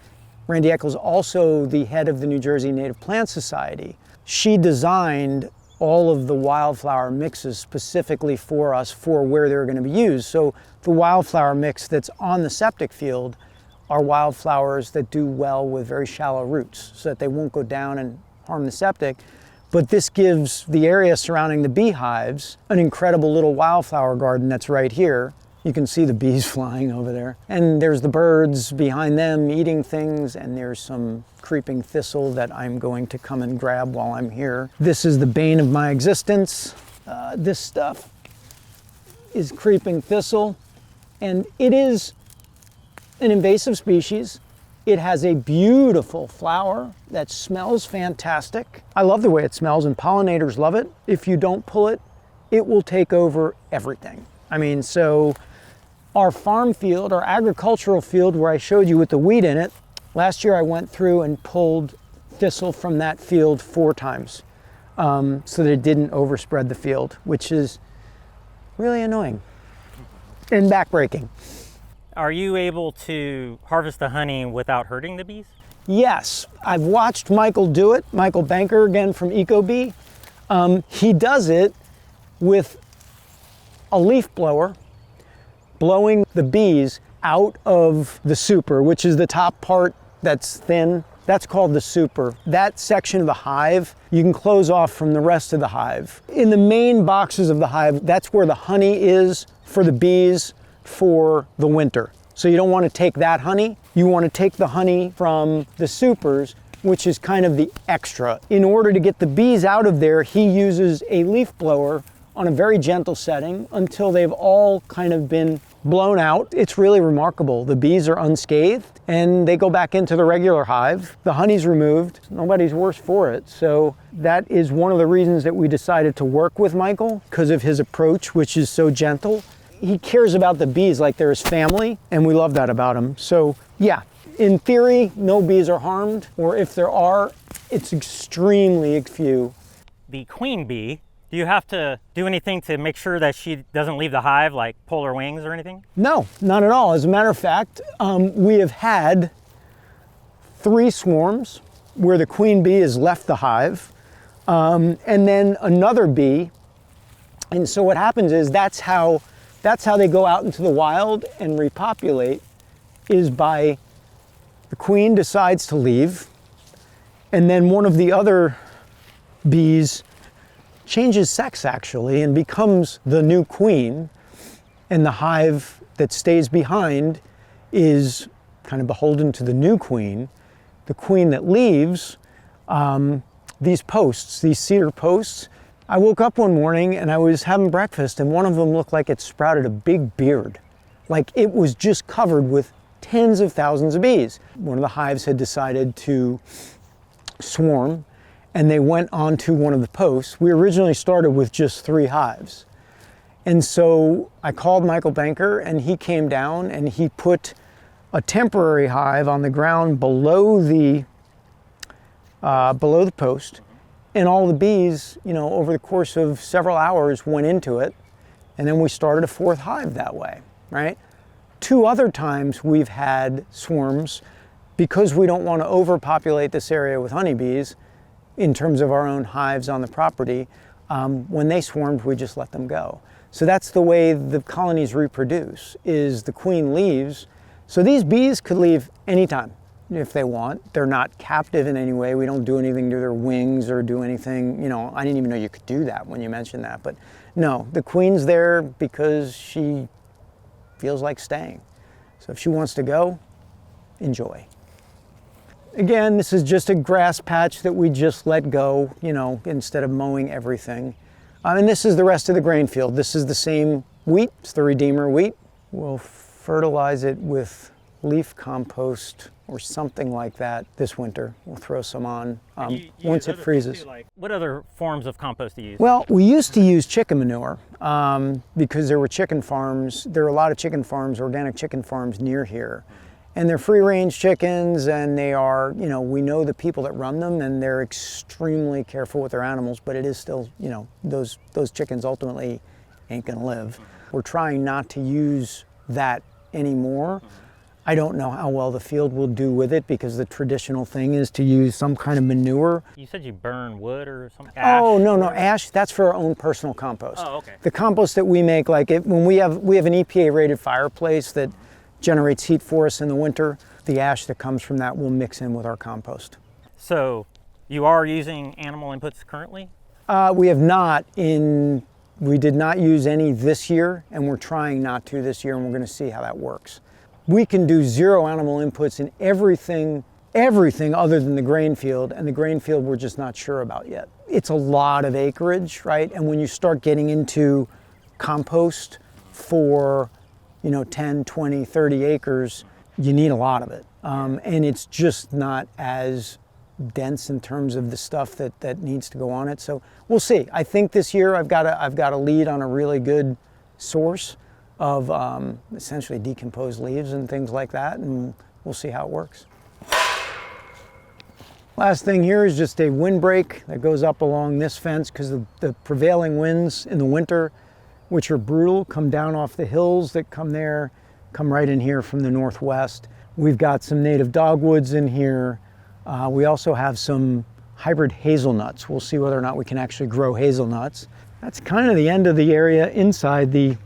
Randy Eckel is also the head of the New Jersey Native Plant Society. She designed all of the wildflower mixes specifically for us for where they're going to be used. So the wildflower mix that's on the septic field are wildflowers that do well with very shallow roots so that they won't go down and harm the septic. But this gives the area surrounding the beehives an incredible little wildflower garden that's right here. You can see the bees flying over there. And there's the birds behind them eating things, and there's some creeping thistle that I'm going to come and grab while I'm here. This is the bane of my existence. This stuff is creeping thistle, and it is an invasive species. It has a beautiful flower that smells fantastic. I love the way it smells and pollinators love it. If you don't pull it, it will take over everything. I mean, so our farm field, our agricultural field where I showed you with the wheat in it, last year I went through and pulled thistle from that field 4 times so that it didn't overspread the field, which is really annoying and backbreaking. Are you able to harvest the honey without hurting the bees? Yes, I've watched Michael do it. Michael Banker, again from EcoBee. He does it with a leaf blower, blowing the bees out of the super, which is the top part that's thin. That's called the super. That section of the hive, you can close off from the rest of the hive. In the main boxes of the hive, that's where the honey is for the bees for the winter. So you don't want to take that honey. You want to take the honey from the supers, which is kind of the extra. In order to get the bees out of there, he uses a leaf blower on a very gentle setting until they've all kind of been blown out. It's really remarkable. The bees are unscathed and they go back into the regular hive. The honey's removed. Nobody's worse for it. So that is one of the reasons that we decided to work with Michael, because of his approach, which is so gentle. He cares about the bees like they're his family, and we love that about him. So yeah, in theory, no bees are harmed, or if there are, it's extremely few. The queen bee, do you have to do anything to make sure that she doesn't leave the hive, like pull her wings or anything? No, not at all. As a matter of fact, we have had 3 swarms where the queen bee has left the hive, and then another bee. And so what happens is that's how they go out into the wild and repopulate, is by the queen decides to leave, and then one of the other bees changes sex actually and becomes the new queen, and the hive that stays behind is kind of beholden to the new queen. The queen that leaves, these posts, these cedar posts, I woke up one morning and I was having breakfast and one of them looked like it sprouted a big beard. Like it was just covered with tens of thousands of bees. One of the hives had decided to swarm and they went onto one of the posts. We originally started with just 3 hives. And so I called Michael Banker and he came down and he put a temporary hive on the ground below the post. And all the bees, you know, over the course of several hours went into it. And then we started a 4th hive that way, right? 2 other times we've had swarms because we don't want to overpopulate this area with honeybees in terms of our own hives on the property. When they swarmed, we just let them go. So that's the way the colonies reproduce, is the queen leaves. So these bees could leave anytime if they want. They're not captive in any way. We don't do anything to their wings or do anything, you know, I didn't even know you could do that when you mentioned that. But no, the queen's there because she feels like staying. So if she wants to go, enjoy. Again, this is just a grass patch that we just let go, you know, instead of mowing everything. And this is the rest of the grain field. This is the same wheat. It's the Redeemer wheat. We'll fertilize it with leaf compost or something like that this winter. We'll throw some on once it freezes. What other forms of compost do you use? Well, we used to use chicken manure because there were chicken farms. There are a lot of chicken farms, organic chicken farms near here. And they're free-range chickens, and they are, you know, we know the people that run them, and they're extremely careful with their animals, but it is still, you know, those chickens ultimately ain't gonna live. We're trying not to use that anymore. I don't know how well the field will do with it because the traditional thing is to use some kind of manure. You said you burn wood or something? Ash? Oh, no, ash, that's for our own personal compost. Oh, okay. The compost that we make, like when we have an EPA-rated fireplace that generates heat for us in the winter, the ash that comes from that will mix in with our compost. So you are using animal inputs currently? We have not we did not use any this year, and we're trying not to this year, and we're gonna see how that works. We can do 0 animal inputs in everything other than the grain field, and the grain field we're just not sure about yet. It's a lot of acreage, right? And when you start getting into compost for, you know, 10, 20, 30 acres, you need a lot of it. And it's just not as dense in terms of the stuff that needs to go on it. So we'll see. I think this year I've got a lead on a really good source of essentially decomposed leaves and things like that, and we'll see how it works. Last thing here is just a windbreak that goes up along this fence because the prevailing winds in the winter, which are brutal, come down off the hills that come right in here from the northwest. We've got some native dogwoods in here. We also have some hybrid hazelnuts. We'll see whether or not we can actually grow hazelnuts. That's kind of the end of the area inside the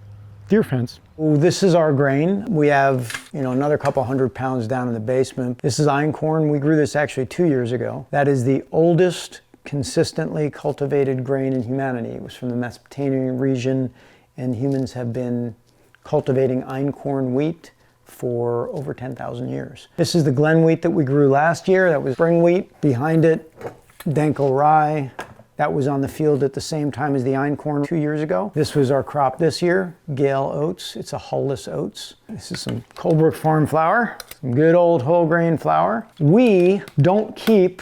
deer fence. Well, this is our grain. We have, another couple 100 pounds down in the basement. This is einkorn. We grew this actually 2 years ago. That is the oldest consistently cultivated grain in humanity. It was from the Mesopotamian region, and humans have been cultivating einkorn wheat for over 10,000 years. This is the Glen wheat that we grew last year. That was spring wheat. Behind it, Danko rye. That was on the field at the same time as the einkorn 2 years ago. This was our crop this year, Gale oats. It's a hulless oats. This is some Colebrook Farm flour, some good old whole grain flour. We don't keep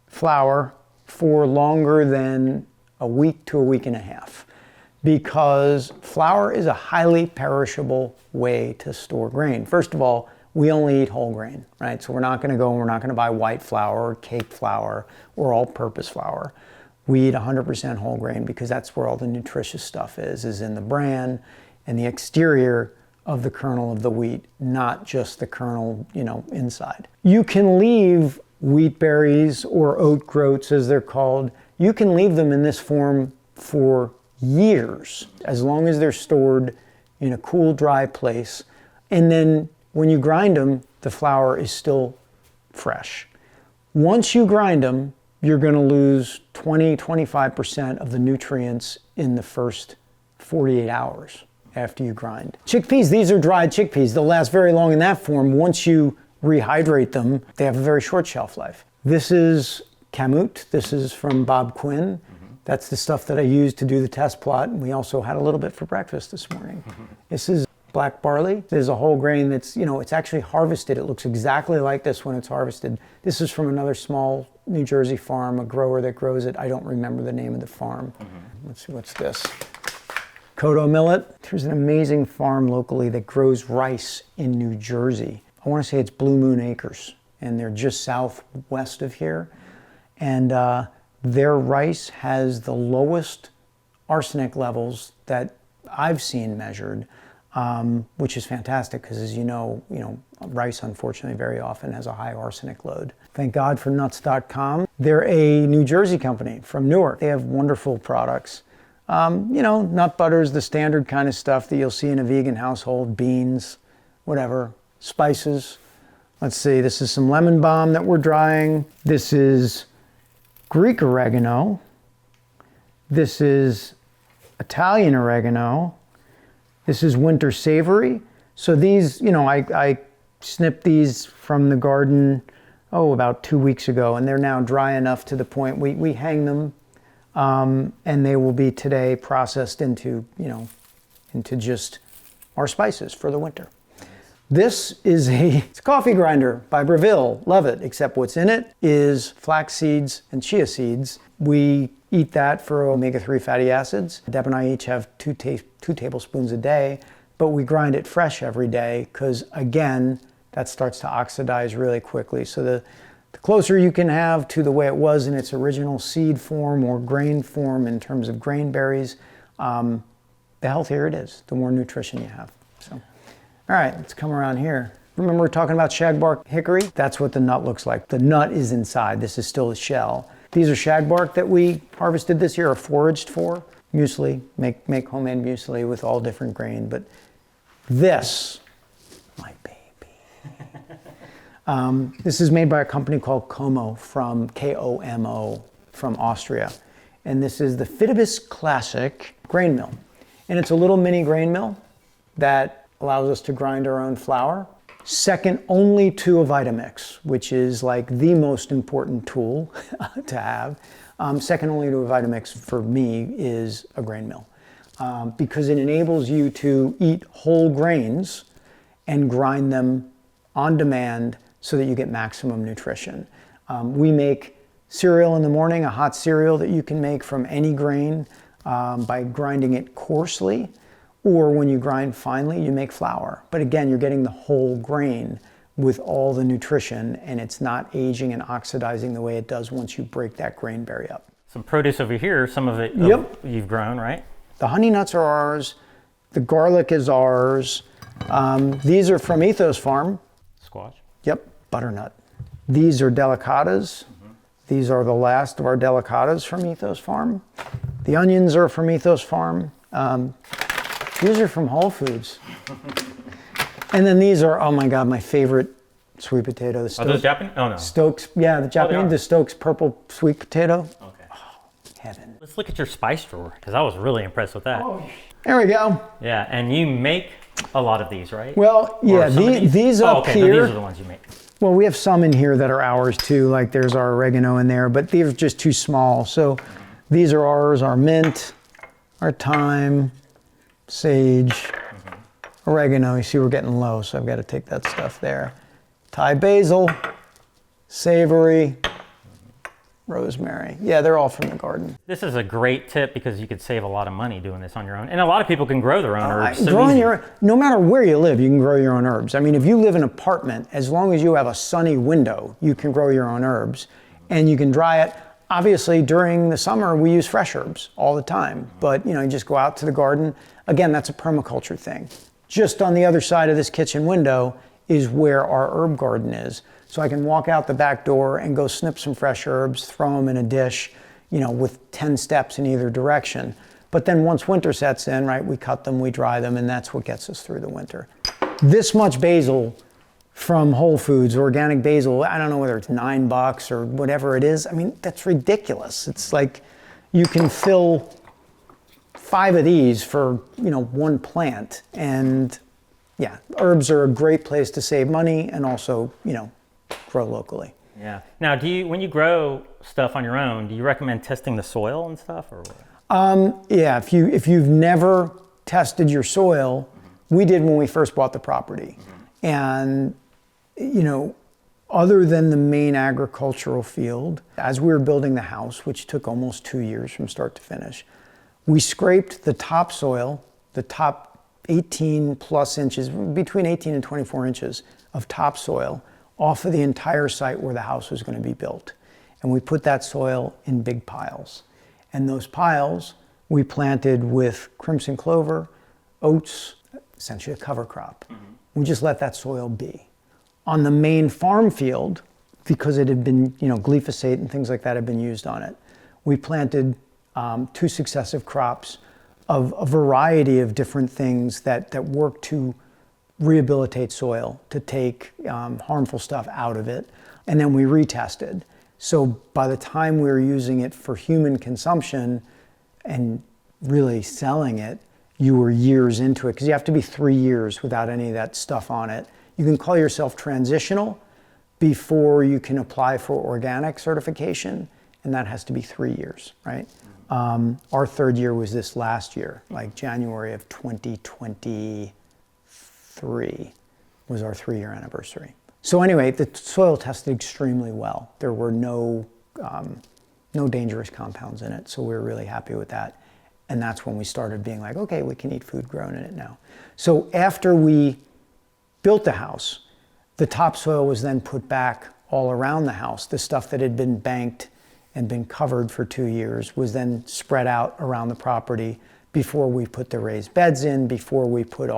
flour for longer than a week to a week and a half because flour is a highly perishable way to store grain. First of all, we only eat whole grain, right? So we're not gonna buy white flour or cake flour or all-purpose flour. We eat 100% whole grain because that's where all the nutritious stuff is in the bran and the exterior of the kernel of the wheat, not just the kernel, inside. You can leave wheat berries or oat groats, as they're called. You can leave them in this form for years, as long as they're stored in a cool, dry place. And then when you grind them, the flour is still fresh. Once you grind them, you're going to lose 20-25% of the nutrients in the first 48 hours after you grind. Chickpeas, these are dried chickpeas. They'll last very long in that form. Once you rehydrate them, they have a very short shelf life. This is kamut. This is from Bob Quinn. That's the stuff that I used to do the test plot. And we also had a little bit for breakfast this morning. This is black barley. There's a whole grain that's, it's actually harvested. It looks exactly like this when it's harvested. This is from another small New Jersey farm, a grower that grows it. I don't remember the name of the farm. Let's see, what's this? Kodo millet. There's an amazing farm locally that grows rice in New Jersey. I want to say it's Blue Moon Acres, and they're just southwest of here. And their rice has the lowest arsenic levels that I've seen measured, which is fantastic because, as you know, rice unfortunately very often has a high arsenic load. Thank God for nuts.com. They're a New Jersey company from Newark. They have wonderful products. Nut butters, the standard kind of stuff that you'll see in a vegan household, beans, whatever, spices. Let's see, this is some lemon balm that we're drying. This is Greek oregano. This is Italian oregano. This is winter savory. So these, I snipped these from the garden, about 2 weeks ago, and they're now dry enough to the point we hang them, and they will be today processed into just our spices for the winter. This is it's a coffee grinder by Breville. Love it, except what's in it is flax seeds and chia seeds. We eat that for omega-3 fatty acids. Deb and I each have two tablespoons a day, but we grind it fresh every day because, again, that starts to oxidize really quickly. So the closer you can have to the way it was in its original seed form or grain form in terms of grain berries, the healthier it is, the more nutrition you have. So, all right, let's come around here. Remember we're talking about shagbark hickory? That's what the nut looks like. The nut is inside. This is still the shell. These are shagbark that we harvested this year or foraged for. Muesli, make homemade muesli with all different grain. But this, my baby. This is made by a company called Como from Komo from Austria. And this is the Fidibus Classic grain mill. And it's a little mini grain mill that allows us to grind our own flour. Second only to a Vitamix, which is like the most important tool to have. Second only to a Vitamix for me is a grain mill because it enables you to eat whole grains and grind them on demand so that you get maximum nutrition. We make cereal in the morning, a hot cereal that you can make from any grain by grinding it coarsely, or when you grind finely, you make flour. But again, you're getting the whole grain with all the nutrition, and it's not aging and oxidizing the way it does once you break that grain berry up. Some produce over here, some of it you've grown, right? The honey nuts are ours. The garlic is ours. These are from Ethos Farm. Squash. Yep, butternut. These are delicatas. These are the last of our delicatas from Ethos Farm. The onions are from Ethos Farm. These are from Whole Foods. And then these are, oh my God, my favorite sweet potato. Are those Japanese? Oh no. Stokes, yeah, the Japanese, the Stokes purple sweet potato. Okay. Oh, heaven. Let's look at your spice drawer, because I was really impressed with that. Oh, there we go. Yeah, and you make a lot of these, right? Well, yeah, these up okay, here. No, these are the ones you make. Well, we have some in here that are ours too, like there's our oregano in there, but these are just too small. So these are ours, our mint, our thyme, sage, oregano. You see we're getting low, so I've got to take that stuff there. Thai basil, savory, rosemary. Yeah, they're all from the garden. This is a great tip because you could save a lot of money doing this on your own. And a lot of people can grow their own herbs. No matter where you live, you can grow your own herbs. I mean, if you live in an apartment, as long as you have a sunny window, you can grow your own herbs and you can dry it. Obviously, during the summer, we use fresh herbs all the time, but you just go out to the garden. Again, that's a permaculture thing. Just on the other side of this kitchen window is where our herb garden is. So I can walk out the back door and go snip some fresh herbs, throw them in a dish, with 10 steps in either direction. But then once winter sets in, right, we cut them, we dry them, and that's what gets us through the winter. This much basil from Whole Foods, organic basil, I don't know whether it's $9 or whatever it is. I mean, that's ridiculous. It's like you can fill 5 of these for, one plant. And yeah, herbs are a great place to save money and also, grow locally. Yeah. Now, when you grow stuff on your own, do you recommend testing the soil and stuff, or what? Yeah, if you've never tested your soil, we did when we first bought the property. And, other than the main agricultural field, as we were building the house, which took almost 2 years from start to finish, we scraped the topsoil, the top 18 plus inches, between 18 and 24 inches of topsoil off of the entire site where the house was going to be built. And we put that soil in big piles. And those piles we planted with crimson clover, oats, essentially a cover crop. We just let that soil be. On the main farm field, because it had been, glyphosate and things like that had been used on it, we planted 2 successive crops of a variety of different things that work to rehabilitate soil, to take harmful stuff out of it, and then we retested. So by the time we were using it for human consumption and really selling it, you were years into it, because you have to be 3 years without any of that stuff on it. You can call yourself transitional before you can apply for organic certification, and that has to be 3 years, right? Our 3rd year was this last year, like January of 2023 was our 3-year anniversary. So anyway, the soil tested extremely well. There were no dangerous compounds in it, so we were really happy with that. And that's when we started being like, okay, we can eat food grown in it now. So after we built the house, the topsoil was then put back all around the house. The stuff that had been banked and been covered for 2 years was then spread out around the property before we put the raised beds in, before we put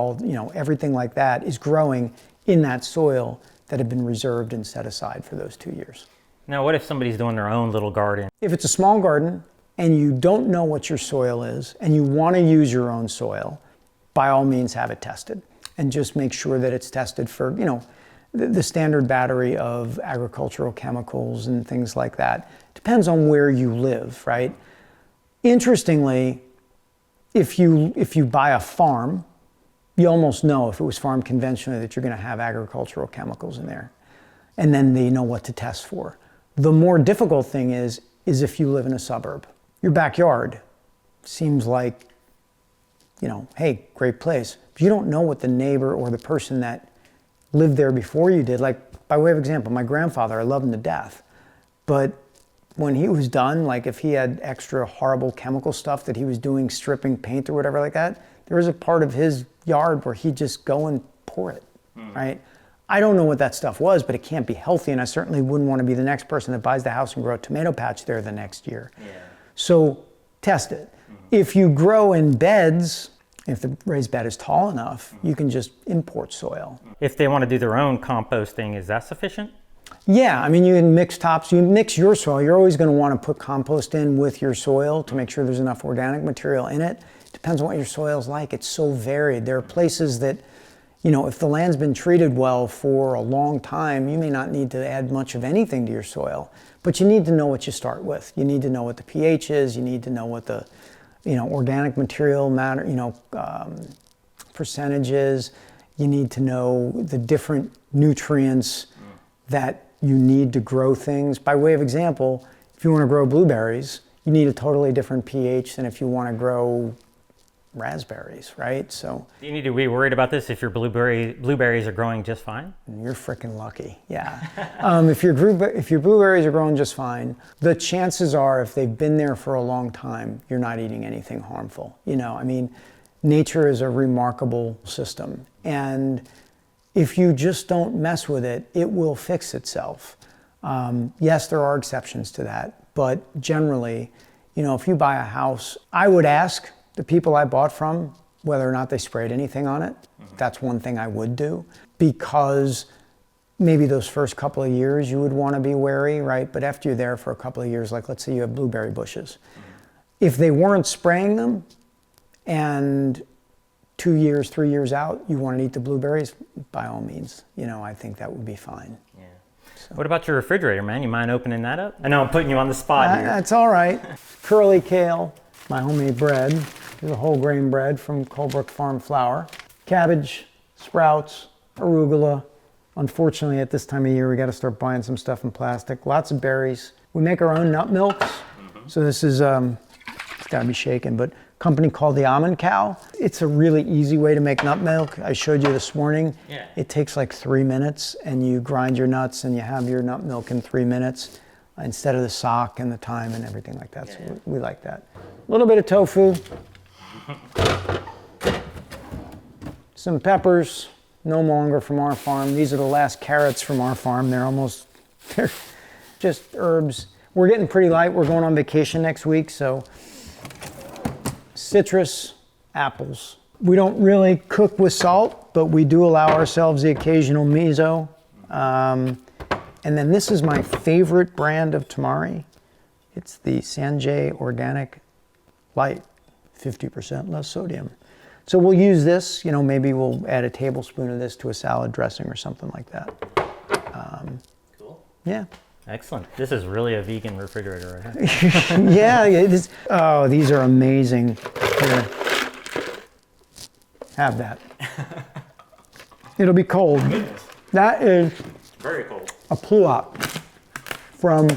everything like that is growing in that soil that had been reserved and set aside for those 2 years. Now, what if somebody's doing their own little garden? If it's a small garden and you don't know what your soil is and you want to use your own soil, by all means have it tested. And just make sure that it's tested for, the standard battery of agricultural chemicals and things like that. Depends on where you live, right? Interestingly, if you buy a farm, you almost know if it was farmed conventionally that you're going to have agricultural chemicals in there. And then they know what to test for. The more difficult thing is if you live in a suburb. Your backyard seems like, hey, great place. But you don't know what the neighbor or the person that lived there before you did. Like, by way of example, my grandfather, I love him to death. But when he was done, like if he had extra horrible chemical stuff that he was doing, stripping paint or whatever like that, there was a part of his yard where he'd just go and pour it, right? I don't know what that stuff was, but it can't be healthy, and I certainly wouldn't want to be the next person that buys the house and grow a tomato patch there the next year. Yeah. So test it. If you grow in beds, if the raised bed is tall enough, you can just import soil. If they want to do their own composting, is that sufficient? Yeah, I mean, you can mix tops, you mix your soil. You're always going to want to put compost in with your soil to make sure there's enough organic material in it. Depends on what your soil's like. It's so varied. There are places that, you know, if the land's been treated well for a long time, you may not need to add much of anything to your soil, but you need to know what you start with. You need to know what the pH is. You need to know what the, you know, organic material matter, you know, percentages. You need to know the different nutrients that you need to grow things. By way of example, if you want to grow blueberries, you need a totally different pH than if you want to grow raspberries, right? So do you need to be worried about this if your blueberries are growing just fine? You're freaking lucky, yeah. If your blueberries are growing just fine, the chances are if they've been there for a long time, you're not eating anything harmful. You know, I mean, nature is a remarkable system, and if you just don't mess with it, it will fix itself. Yes, there are exceptions to that, but generally, you know, if you buy a house, I would ask the people I bought from whether or not they sprayed anything on it. That's one thing I would do, because maybe those first couple of years you would want to be wary, right? But after you're there for a couple of years, like let's say you have blueberry bushes. If they weren't spraying them and 2 years, 3 years out, you want to eat the blueberries, by all means, you know, I think that would be fine. Yeah. So. What about your refrigerator, man? You mind opening that up? I know I'm putting you on the spot here. That's all right. Curly kale, my homemade bread. This is a whole grain bread from Colebrook Farm Flour. Cabbage, sprouts, arugula. Unfortunately, at this time of year, we got to start buying some stuff in plastic. Lots of berries. We make our own nut milks. So this is, it's got to be shaken, but company called the Almond Cow. It's a really easy way to make nut milk. I showed you this morning. Yeah. It takes like 3 minutes, and you grind your nuts and you have your nut milk in 3 minutes instead of the sock and the time and everything like that. Yeah, so we like that. A little bit of tofu. Some peppers, no longer from our farm. These are the last carrots from our farm. They're just herbs. We're getting pretty light. We're going on vacation next week, so citrus, apples. We don't really cook with salt, but we do allow ourselves the occasional miso. And then this is my favorite brand of tamari. It's the Sanjay Organic Light, 50% less sodium. So we'll use this, you know, maybe we'll add a tablespoon of this to a salad dressing or something like that. Cool. Yeah. Excellent. This is really a vegan refrigerator right here. Yeah, it is. Oh, these are amazing. Here. Have that. It'll be cold. That is very cold. A pluoc from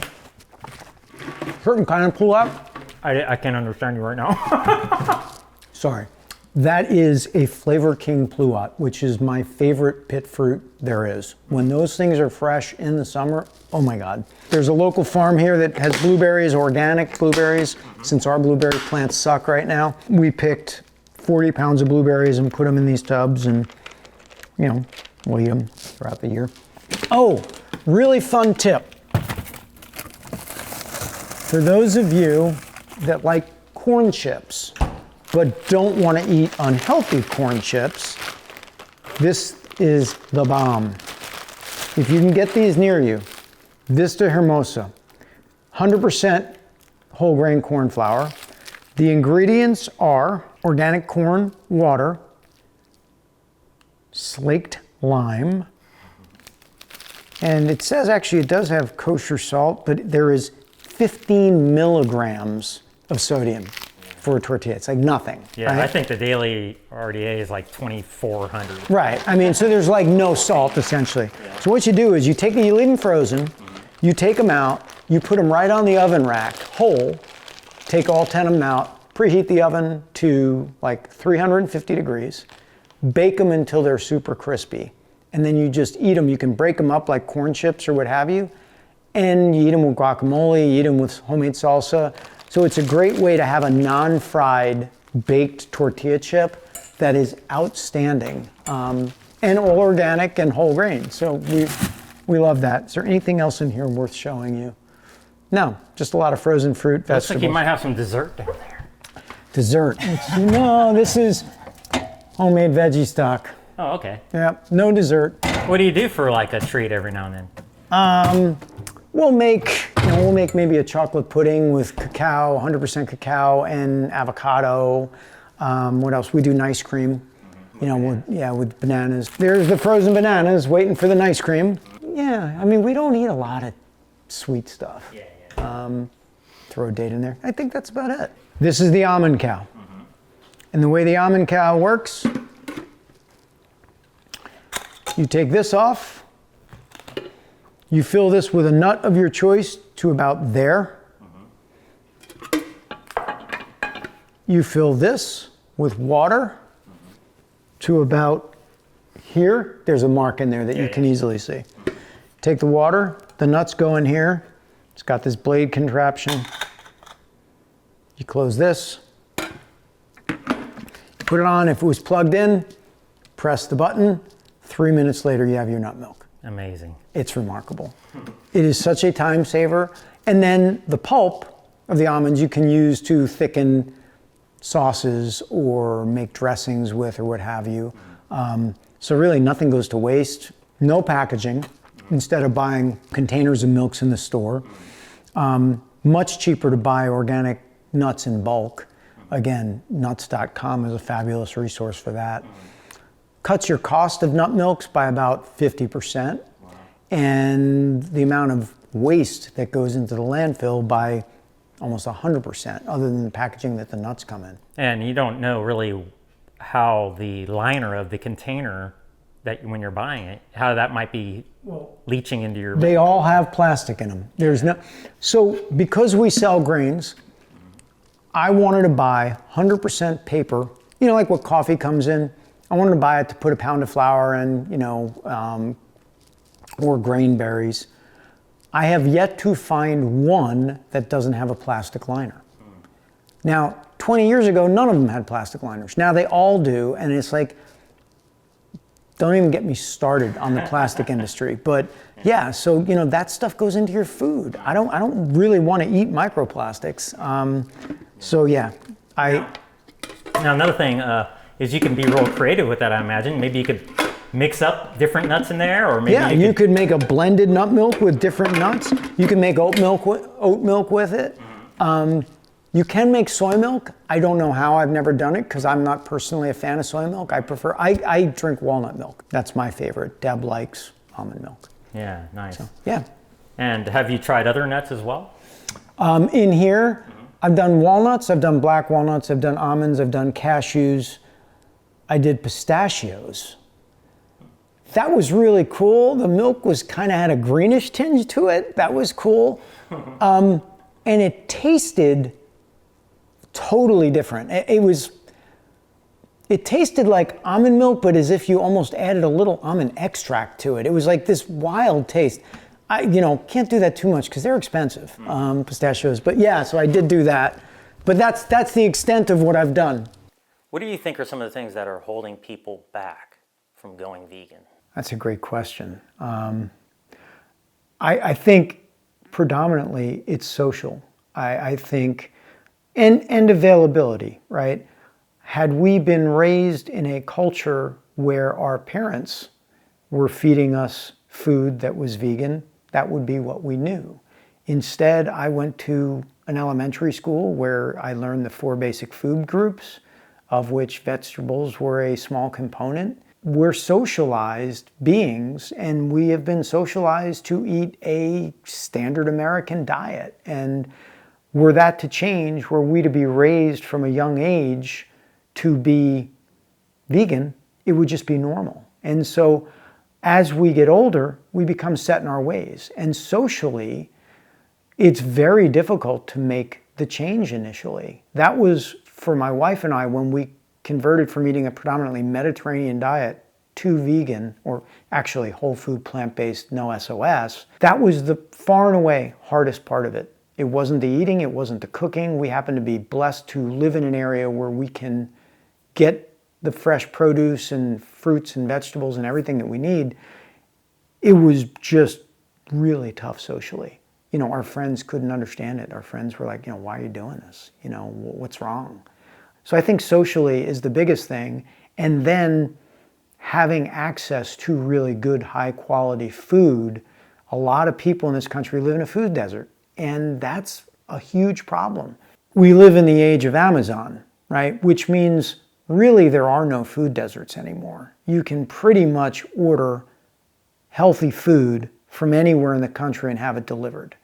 certain kind of pluoc. I can't understand you right now. Sorry. That is a Flavor King pluoc, which is my favorite pit fruit there is. When those things are fresh in the summer, oh my God. There's a local farm here that has blueberries, organic blueberries. Since our blueberry plants suck right now, we picked 40 pounds of blueberries and put them in these tubs, and, you know, we'll eat them throughout the year. Oh, really fun tip. For those of you that like corn chips, but don't want to eat unhealthy corn chips, this is the bomb. If you can get these near you, Vista Hermosa, 100% whole grain corn flour. The ingredients are organic corn, water, slaked lime, and it says actually it does have kosher salt, but there is 15 milligrams of sodium for a tortilla. It's like nothing. Yeah, right? I think the daily RDA is like 2,400. Right. I mean, so there's like no salt essentially. Yeah. So what you do is you leave them frozen, you take them out, you put them right on the oven rack, whole, take all 10 of them out, preheat the oven to like 350 degrees, bake them until they're super crispy, and then you just eat them. You can break them up like corn chips or what have you, and you eat them with guacamole, you eat them with homemade salsa. So it's a great way to have a non-fried baked tortilla chip that is outstanding, and all organic and whole grain. So we love that. Is there anything else in here worth showing you? No, just a lot of frozen fruit, Looks vegetables. like you might have some dessert down there. Dessert. No, this is homemade veggie stock. Oh, okay. Yeah, no dessert. What do you do for like a treat every now and then? We'll make maybe a chocolate pudding with cacao, 100% cacao and avocado. What else? We do nice cream. With bananas. There's the frozen bananas waiting for the nice cream. Yeah, I mean, we don't eat a lot of sweet stuff. Throw a date in there. I think that's about it. This is the almond cow. And the way the almond cow works, you take this off, you fill this with a nut of your choice to about there. You fill this with water to about here. There's a mark in there that you can easily see. Take the water, the nuts go in here. It's got this blade contraption. You close this, put it on. If it was plugged in, press the button. 3 minutes later, you have your nut milk. Amazing. It's remarkable. It is such a time saver. And then the pulp of the almonds you can use to thicken sauces or make dressings with or what have you. So really nothing goes to waste. No packaging instead of buying containers of milks in the store. Much cheaper to buy organic nuts in bulk. Again, nuts.com is a fabulous resource for that. Cuts your cost of nut milks by about 50%, and the amount of waste that goes into the landfill by almost 100%, other than the packaging that the nuts come in. And you don't know really how the liner of the container that when you're buying it, how that might be leaching into your... They all have plastic in them. So because we sell grains, I wanted to buy 100% paper, like what coffee comes in. I wanted to buy it to put a pound of flour in, or grain berries. I have yet to find one that doesn't have a plastic liner. Now, 20 years ago, none of them had plastic liners. Now they all do, and it's like, don't even get me started on the plastic industry. But yeah, so that stuff goes into your food. I don't really want to eat microplastics. So yeah, Now another thing is you can be real creative with that. I imagine maybe you could mix up different nuts in there, or maybe you could make a blended nut milk with different nuts. You can make oat milk with it. You can make soy milk. I don't know how. I've never done it because I'm not personally a fan of soy milk. I drink walnut milk. That's my favorite. Deb likes almond milk. Yeah, nice. So, yeah. And have you tried other nuts as well? In here, I've done walnuts, I've done black walnuts, I've done almonds, I've done cashews. I did pistachios. That was really cool. The milk had a greenish tinge to it. That was cool. And it tasted totally different. It tasted like almond milk, but as if you almost added a little almond extract to it. It was like this wild taste. I can't do that too much because they're expensive, pistachios. But yeah, so I did do that. But that's the extent of what I've done. What do you think are some of the things that are holding people back from going vegan? That's a great question. I think predominantly it's social. I think, and availability, right? Had we been raised in a culture where our parents were feeding us food that was vegan, that would be what we knew. Instead, I went to an elementary school where I learned the 4 basic food groups, of which vegetables were a small component. We're socialized beings, and we have been socialized to eat a standard American diet. And were that to change, were we to be raised from a young age to be vegan, it would just be normal. And so as we get older, we become set in our ways. And socially, it's very difficult to make the change initially. That was for my wife and I when we converted from eating a predominantly Mediterranean diet to vegan, or actually whole food, plant-based, no SOS, that was the far and away hardest part of it. It wasn't the eating, it wasn't the cooking. We happen to be blessed to live in an area where we can get the fresh produce and fruits and vegetables and everything that we need. It was just really tough socially. You know, our friends couldn't understand it. Our friends were like, you know, why are you doing this? You know, what's wrong? So I think socially is the biggest thing. And then having access to really good, high quality food. A lot of people in this country live in a food desert, and that's a huge problem. We live in the age of Amazon, right? Which means really there are no food deserts anymore. You can pretty much order healthy food from anywhere in the country and have it delivered.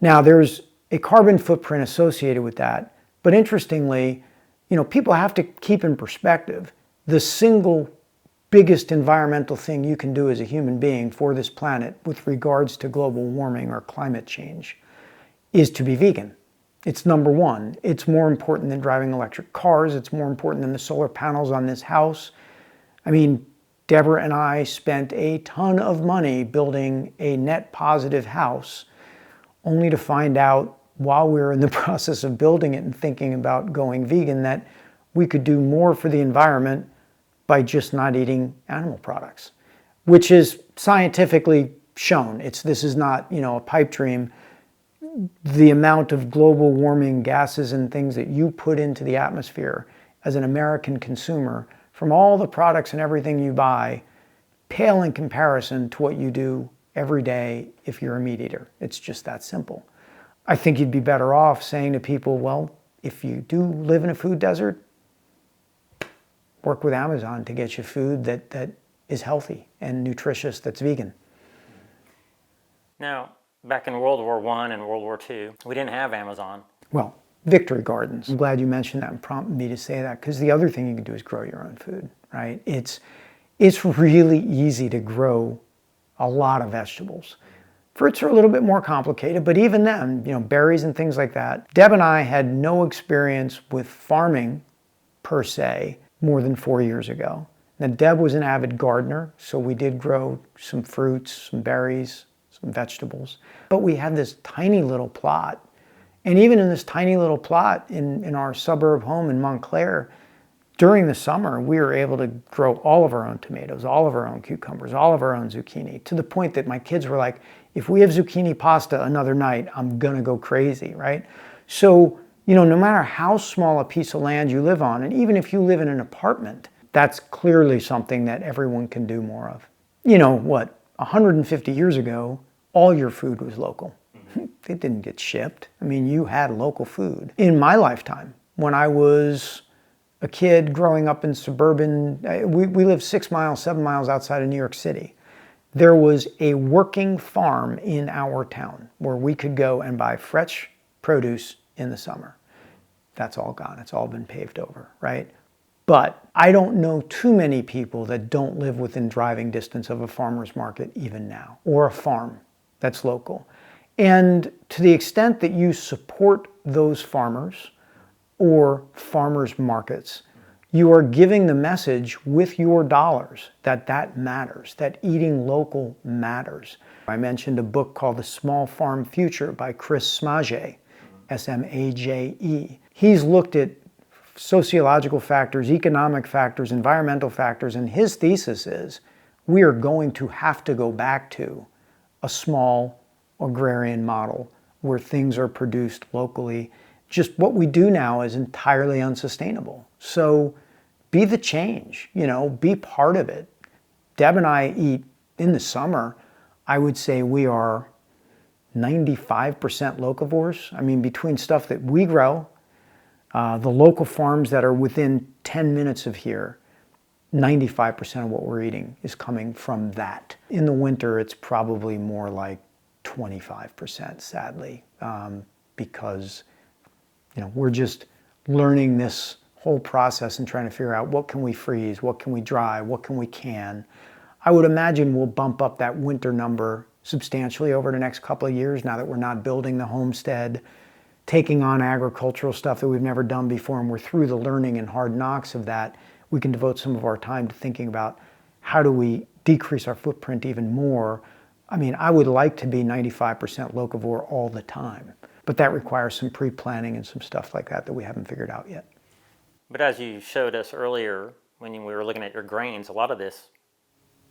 Now, there's a carbon footprint associated with that, but interestingly, you know, people have to keep in perspective the single biggest environmental thing you can do as a human being for this planet with regards to global warming or climate change is to be vegan. It's number one. It's more important than driving electric cars. It's more important than the solar panels on this house. I mean, Deborah and I spent a ton of money building a net positive house, only to find out while we were in the process of building it and thinking about going vegan that we could do more for the environment by just not eating animal products, which is scientifically shown. This is not, you know, a pipe dream. The amount of global warming gases and things that you put into the atmosphere as an American consumer from all the products and everything you buy pale in comparison to what you do every day if you're a meat eater. It's just that simple. I think you'd be better off saying to people, well, if you do live in a food desert, work with Amazon to get you food that is healthy and nutritious, that's vegan. Now, back in World War I and World War II, we didn't have Amazon. Well, Victory Gardens. I'm glad you mentioned that and prompted me to say that, because the other thing you can do is grow your own food, right? It's really easy to grow a lot of vegetables. Fruits are a little bit more complicated, but even then, you know, berries and things like that. Deb and I had no experience with farming per se more than 4 years ago. Now, Deb was an avid gardener, so we did grow some fruits, some berries, some vegetables. But we had this tiny little plot. And even in this tiny little plot in our suburb home in Montclair, during the summer, we were able to grow all of our own tomatoes, all of our own cucumbers, all of our own zucchini, to the point that my kids were like, if we have zucchini pasta another night, I'm gonna go crazy, right? So, you know, no matter how small a piece of land you live on, and even if you live in an apartment, that's clearly something that everyone can do more of. You know, 150 years ago, all your food was local. It didn't get shipped. I mean, you had local food. In my lifetime, when I was a kid growing up in suburban, we lived 6 miles, 7 miles outside of New York City. There was a working farm in our town where we could go and buy fresh produce in the summer. That's all gone. It's all been paved over, right? But I don't know too many people that don't live within driving distance of a farmer's market even now, or a farm that's local. And to the extent that you support those farmers or farmers markets, you are giving the message with your dollars that matters, that eating local matters. I mentioned a book called The Small Farm Future by Chris Smaje, S-M-A-J-E. He's looked at sociological factors, economic factors, environmental factors, and his thesis is we are going to have to go back to a small agrarian model where things are produced locally. Just what we do now is entirely unsustainable. So be the change, you know, be part of it. Deb and I eat, in the summer, I would say we are 95% locavores. I mean, between stuff that we grow, the local farms that are within 10 minutes of here, 95% of what we're eating is coming from that. In the winter, it's probably more like 25%, sadly, because, you know, we're just learning this whole process and trying to figure out what can we freeze, what can we dry, what can we can. I would imagine we'll bump up that winter number substantially over the next couple of years now that we're not building the homestead, taking on agricultural stuff that we've never done before, and we're through the learning and hard knocks of that. We can devote some of our time to thinking about how do we decrease our footprint even more? I mean, I would like to be 95% locavore all the time, but that requires some pre-planning and some stuff like that we haven't figured out yet. But as you showed us earlier, when we were looking at your grains, a lot of this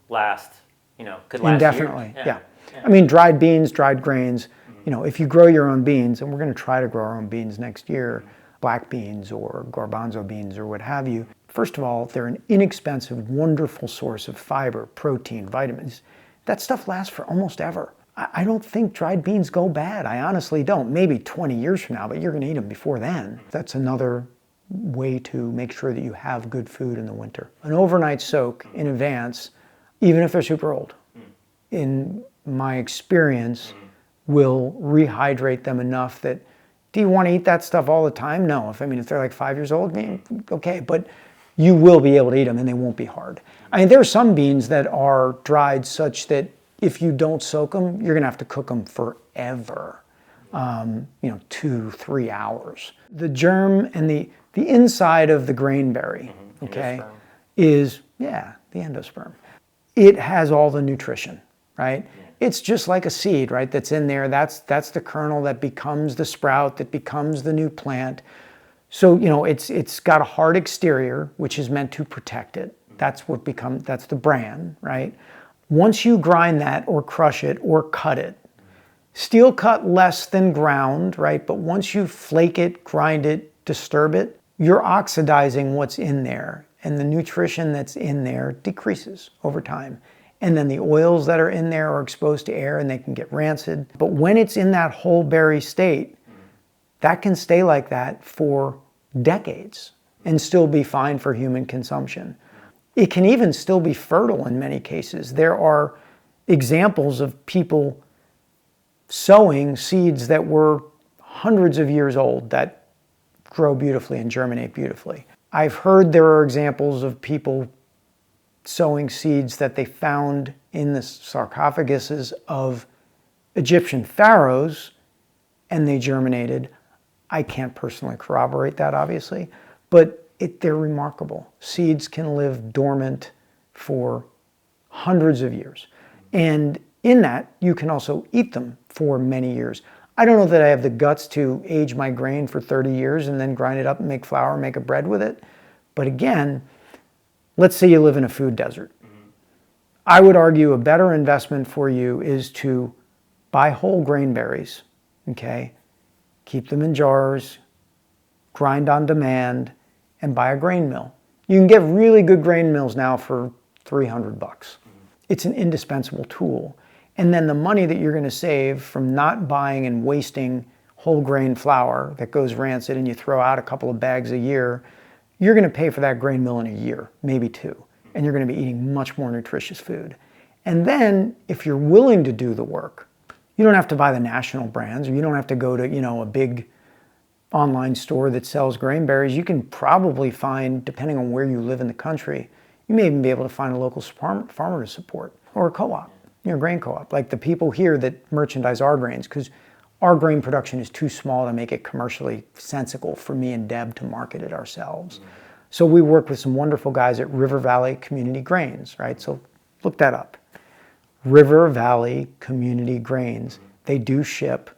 could last Indefinitely, years. yeah. I mean, dried beans, dried grains, if you grow your own beans, and we're going to try to grow our own beans next year, black beans or garbanzo beans or what have you. First of all, they're an inexpensive, wonderful source of fiber, protein, vitamins. That stuff lasts for almost ever. I don't think dried beans go bad. I honestly don't. Maybe 20 years from now, but you're going to eat them before then. That's another way to make sure that you have good food in the winter. An overnight soak in advance, even if they're super old, in my experience, will rehydrate them enough that, do you want to eat that stuff all the time? No. If they're like 5 years old, okay, but you will be able to eat them and they won't be hard. I mean, there are some beans that are dried such that if you don't soak them, you're going to have to cook them forever, 2-3 hours. The germ and the inside of the grainberry, okay, is, the endosperm. It has all the nutrition, right? It's just like a seed, right, that's in there. That's the kernel that becomes the sprout, that becomes the new plant. So, it's got a hard exterior, which is meant to protect it. That's the bran, right? Once you grind that or crush it or cut it, steel cut less than ground, right? But once you flake it, grind it, disturb it, you're oxidizing what's in there, and the nutrition that's in there decreases over time. And then the oils that are in there are exposed to air and they can get rancid. But when it's in that whole berry state, that can stay like that for decades and still be fine for human consumption. It can even still be fertile in many cases. There are examples of people sowing seeds that were hundreds of years old that grow beautifully and germinate beautifully. I've heard there are examples of people sowing seeds that they found in the sarcophaguses of Egyptian pharaohs and they germinated. I can't personally corroborate that, obviously, but they're remarkable. Seeds can live dormant for hundreds of years. And in that, you can also eat them for many years. I don't know that I have the guts to age my grain for 30 years and then grind it up and make flour and make a bread with it. But again, let's say you live in a food desert. I would argue a better investment for you is to buy whole grain berries, okay? Keep them in jars, grind on demand, and buy a grain mill. You can get really good grain mills now for $300. It's an indispensable tool. And then the money that you're going to save from not buying and wasting whole grain flour that goes rancid and you throw out a couple of bags a year, you're going to pay for that grain mill in a year, maybe 2. And you're going to be eating much more nutritious food. And then if you're willing to do the work, you don't have to buy the national brands, or you don't have to go to, a big online store that sells grain berries. You can probably find, depending on where you live in the country, you may even be able to find a local farmer to support, or a co-op, grain co-op, like the people here that merchandise our grains, because our grain production is too small to make it commercially sensible for me and Deb to market it ourselves. So we work with some wonderful guys at River Valley Community Grains, right? So look that up. River Valley Community Grains. They do ship.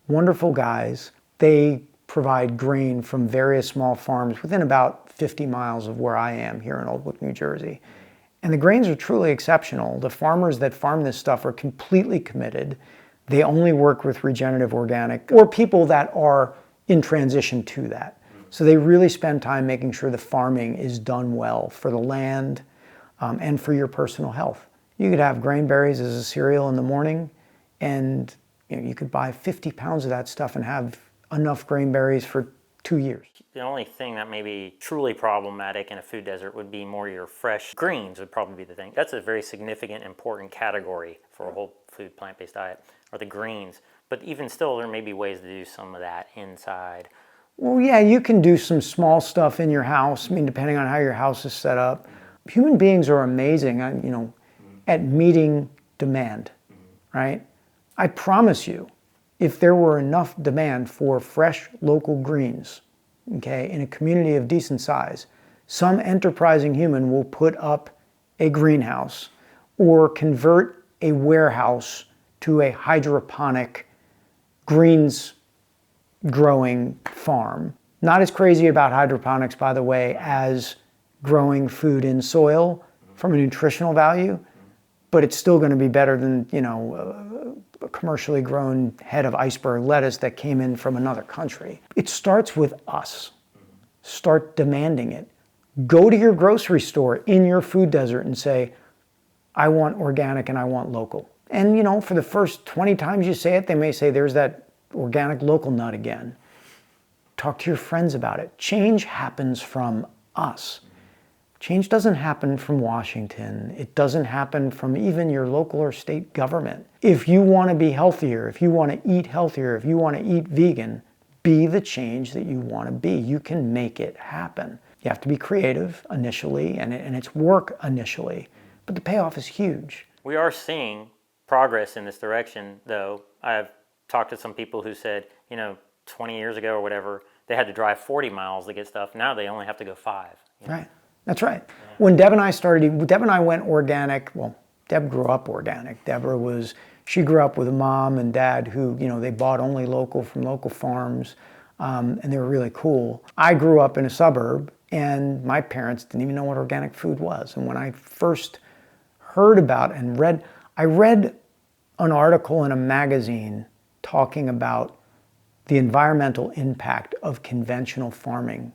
Wonderful guys. They provide grain from various small farms within about 50 miles of where I am here in Oldwick, New Jersey. And the grains are truly exceptional. The farmers that farm this stuff are completely committed. They only work with regenerative organic or people that are in transition to that. So they really spend time making sure the farming is done well for the land and for your personal health. You could have grain berries as a cereal in the morning, and you could buy 50 pounds of that stuff and have enough grain berries for 2 years. The only thing that may be truly problematic in a food desert would be more your fresh greens would probably be the thing. That's a very significant, important category for a whole food plant-based diet, are the greens. But even still, there may be ways to do some of that inside. Well, yeah, you can do some small stuff in your house, depending on how your house is set up. Human beings are amazing, at meeting demand, right? I promise you, if there were enough demand for fresh local greens, okay, in a community of decent size, some enterprising human will put up a greenhouse or convert a warehouse to a hydroponic greens growing farm. Not as crazy about hydroponics, by the way, as growing food in soil from a nutritional value, but it's still going to be better than, a commercially grown head of iceberg lettuce that came in from another country. It starts with us. Start demanding it. Go to your grocery store in your food desert and say, I want organic and I want local. And for the first 20 times you say it, they may say, there's that organic local nut again. Talk to your friends about it. Change happens from us. Change doesn't happen from Washington. It doesn't happen from even your local or state government. If you want to be healthier, if you want to eat healthier, if you want to eat vegan, be the change that you want to be. You can make it happen. You have to be creative initially, and it's work initially, but the payoff is huge. We are seeing progress in this direction, though. I've talked to some people who said, 20 years ago or whatever, they had to drive 40 miles to get stuff. Now they only have to go 5. Right. That's right. When Deb and I went organic. Well, Deb grew up organic. She grew up with a mom and dad who, they bought only local from local farms, and they were really cool. I grew up in a suburb, and my parents didn't even know what organic food was. And when I first heard about and I read an article in a magazine talking about the environmental impact of conventional farming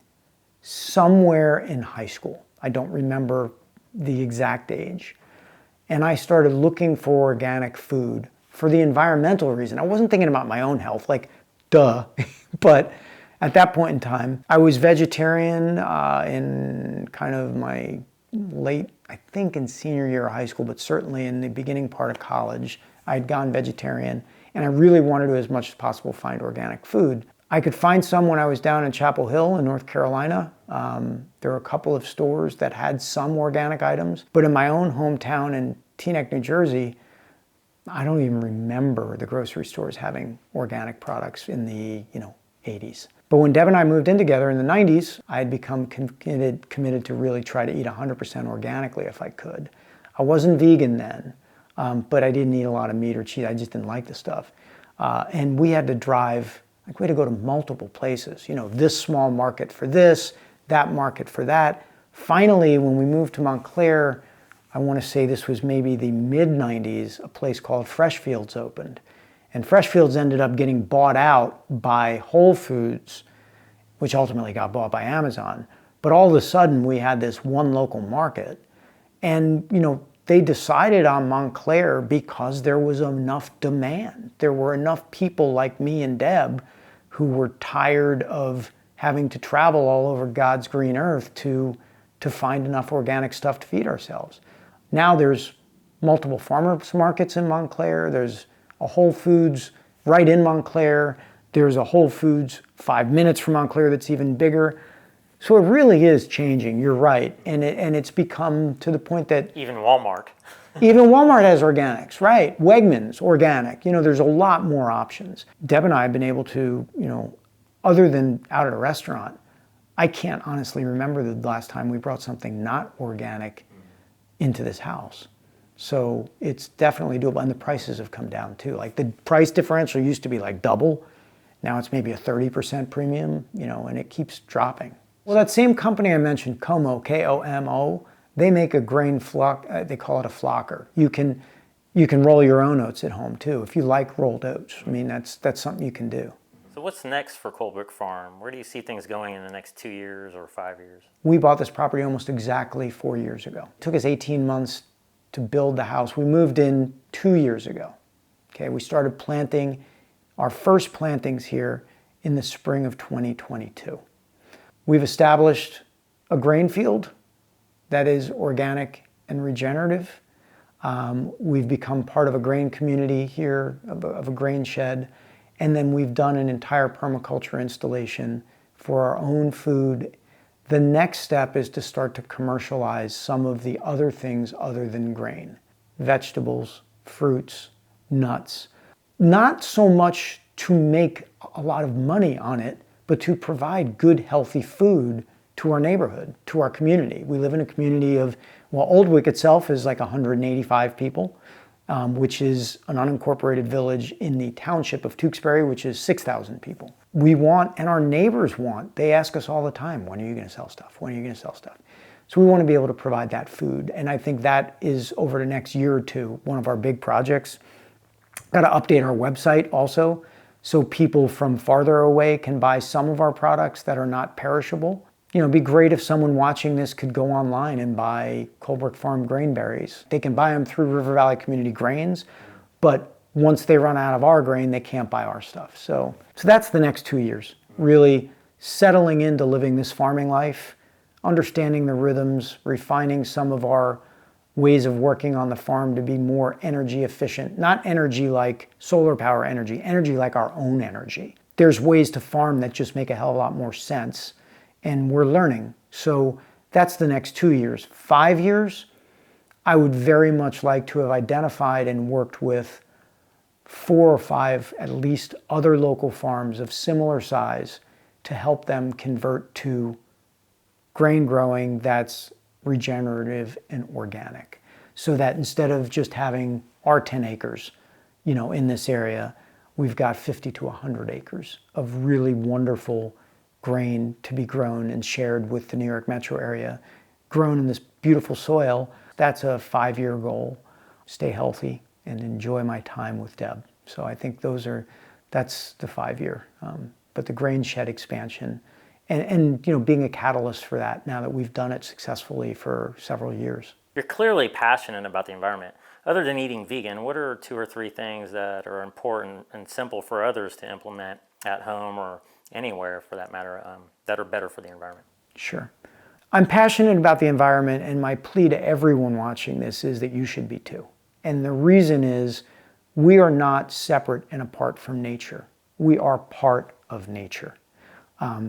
somewhere in high school. I don't remember the exact age. And I started looking for organic food for the environmental reason. I wasn't thinking about my own health, like, duh. But at that point in time, I was vegetarian in kind of my late, I think in senior year of high school, but certainly in the beginning part of college, I had gone vegetarian. And I really wanted to, as much as possible, find organic food. I could find some when I was down in Chapel Hill in North Carolina. There were a couple of stores that had some organic items. But in my own hometown in Teaneck, New Jersey, I don't even remember the grocery stores having organic products in the 80s. But when Deb and I moved in together in the 90s, I had become committed to really try to eat 100% organically if I could. I wasn't vegan then. But I didn't eat a lot of meat or cheese. I just didn't like the stuff. And we had to drive, we had to go to multiple places. This small market for this, that market for that. Finally, when we moved to Montclair, I want to say this was maybe the mid-90s, a place called Freshfields opened. And Freshfields ended up getting bought out by Whole Foods, which ultimately got bought by Amazon. But all of a sudden, we had this one local market. And, they decided on Montclair because there was enough demand. There were enough people like me and Deb who were tired of having to travel all over God's green earth to find enough organic stuff to feed ourselves. Now there's multiple farmers markets in Montclair. There's a Whole Foods right in Montclair. There's a Whole Foods 5 minutes from Montclair that's even bigger. So it really is changing, you're right. And it's become to the point that... Even Walmart. Even Walmart has organics, right? Wegmans, organic. There's a lot more options. Deb and I have been able to, other than out at a restaurant, I can't honestly remember the last time we brought something not organic into this house. So it's definitely doable. And the prices have come down too. Like the price differential used to be like double. Now it's maybe a 30% premium, and it keeps dropping. Well, that same company I mentioned, Komo, K-O-M-O, they make a grain flock, they call it a flocker. You can roll your own oats at home too. If you like rolled oats, that's something you can do. So what's next for Coldbrook Farm? Where do you see things going in the next 2 years or 5 years? We bought this property almost exactly 4 years ago. It took us 18 months to build the house. We moved in 2 years ago. Okay, we started planting our first plantings here in the spring of 2022. We've established a grain field that is organic and regenerative. We've become part of a grain community here, of a grain shed. And then we've done an entire permaculture installation for our own food. The next step is to start to commercialize some of the other things other than grain. Vegetables, fruits, nuts. Not so much to make a lot of money on it, but to provide good, healthy food to our neighborhood, to our community. We live in a community of Well, Oldwick itself is like 185 people, which is an unincorporated village in the township of Tewksbury, which is 6,000 people. We want, and our neighbors want, they ask us all the time, when are you going to sell stuff? When are you going to sell stuff? So we want to be able to provide that food. And I think that is, over the next year or two, one of our big projects. Got to update our website also, so people from farther away can buy some of our products that are not perishable. You know, it'd be great if someone watching this could go online and buy Coldbrook Farm grain berries. They can buy them through River Valley Community Grains, but once they run out of our grain, they can't buy our stuff. So that's the next 2 years, really settling into living this farming life, understanding the rhythms, refining some of our ways of working on the farm to be more energy efficient. Not energy like solar power energy, energy like our own energy. There's ways to farm that just make a hell of a lot more sense, and we're learning. So that's the next 2 years. 5 years, I would very much like to have identified and worked with 4 or 5 at least other local farms of similar size to help them convert to grain growing that's regenerative and organic, so that instead of just having our 10 acres, you know, in this area, we've got 50 to 100 acres of really wonderful grain to be grown and shared with the New York metro area, grown in this beautiful soil. That's a 5-year goal. Stay healthy and enjoy my time with Deb. So I think that's the 5-year. But the grain shed expansion and you know, being a catalyst for that now that we've done it successfully for several years. You're clearly passionate about the environment. Other than eating vegan, what are 2 or 3 things that are important and simple for others to implement at home or anywhere for that matter, that are better for the environment? Sure. I'm passionate about the environment, and my plea to everyone watching this is that you should be too. And the reason is we are not separate and apart from nature. We are part of nature.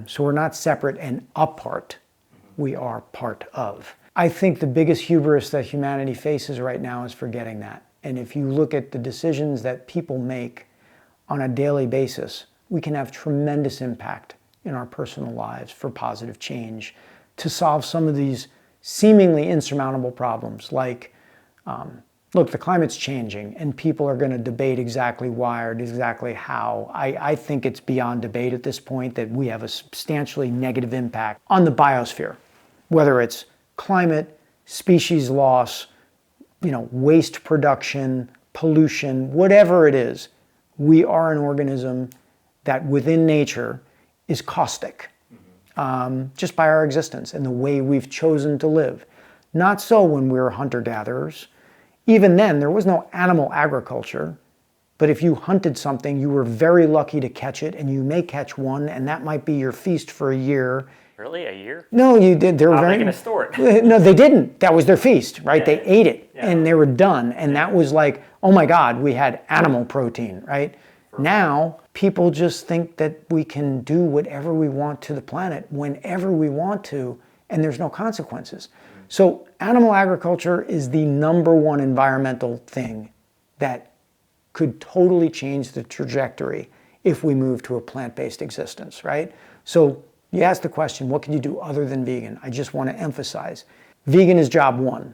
So we're not separate and apart. We are part of. I think the biggest hubris that humanity faces right now is forgetting that. And if you look at the decisions that people make on a daily basis, we can have tremendous impact in our personal lives for positive change to solve some of these seemingly insurmountable problems like, look, the climate's changing and people are going to debate exactly why or exactly how. I think it's beyond debate at this point that we have a substantially negative impact on the biosphere, whether it's climate, species loss, you know, waste production, pollution, whatever it is. We are an organism that within nature is caustic, just by our existence and the way we've chosen to live. Not so when we were hunter-gatherers. Even then, there was no animal agriculture, but if you hunted something, you were very lucky to catch it, and you may catch one, and that might be your feast for a year. Really? A year? No, you did. They were How are very, they going to store it? No, they didn't. That was their feast, right? Yeah. They ate it, Yeah. and they were done, and that was like, oh my God, we had animal protein, right? Now, people just think that we can do whatever we want to the planet whenever we want to, and there's no consequences. So animal agriculture is the #1 environmental thing that could totally change the trajectory if we move to a plant-based existence, right? So you asked the question, what can you do other than vegan? I just want to emphasize, vegan is job 1.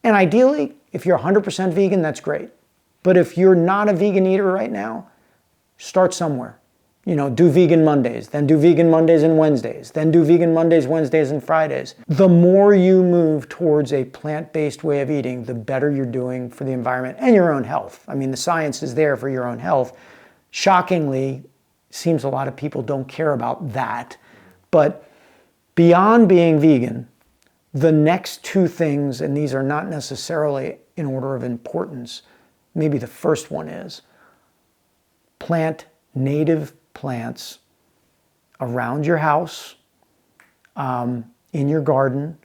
And ideally, if you're 100% vegan, that's great. But if you're not a vegan eater right now, start somewhere. You know, do vegan Mondays, then do vegan Mondays and Wednesdays, then do vegan Mondays, Wednesdays, and Fridays. The more you move towards a plant-based way of eating, the better you're doing for the environment and your own health. I mean, the science is there for your own health. Shockingly, seems a lot of people don't care about that. But beyond being vegan, the next 2 things, and these are not necessarily in order of importance, maybe the first one is plant native plants around your house, in your garden.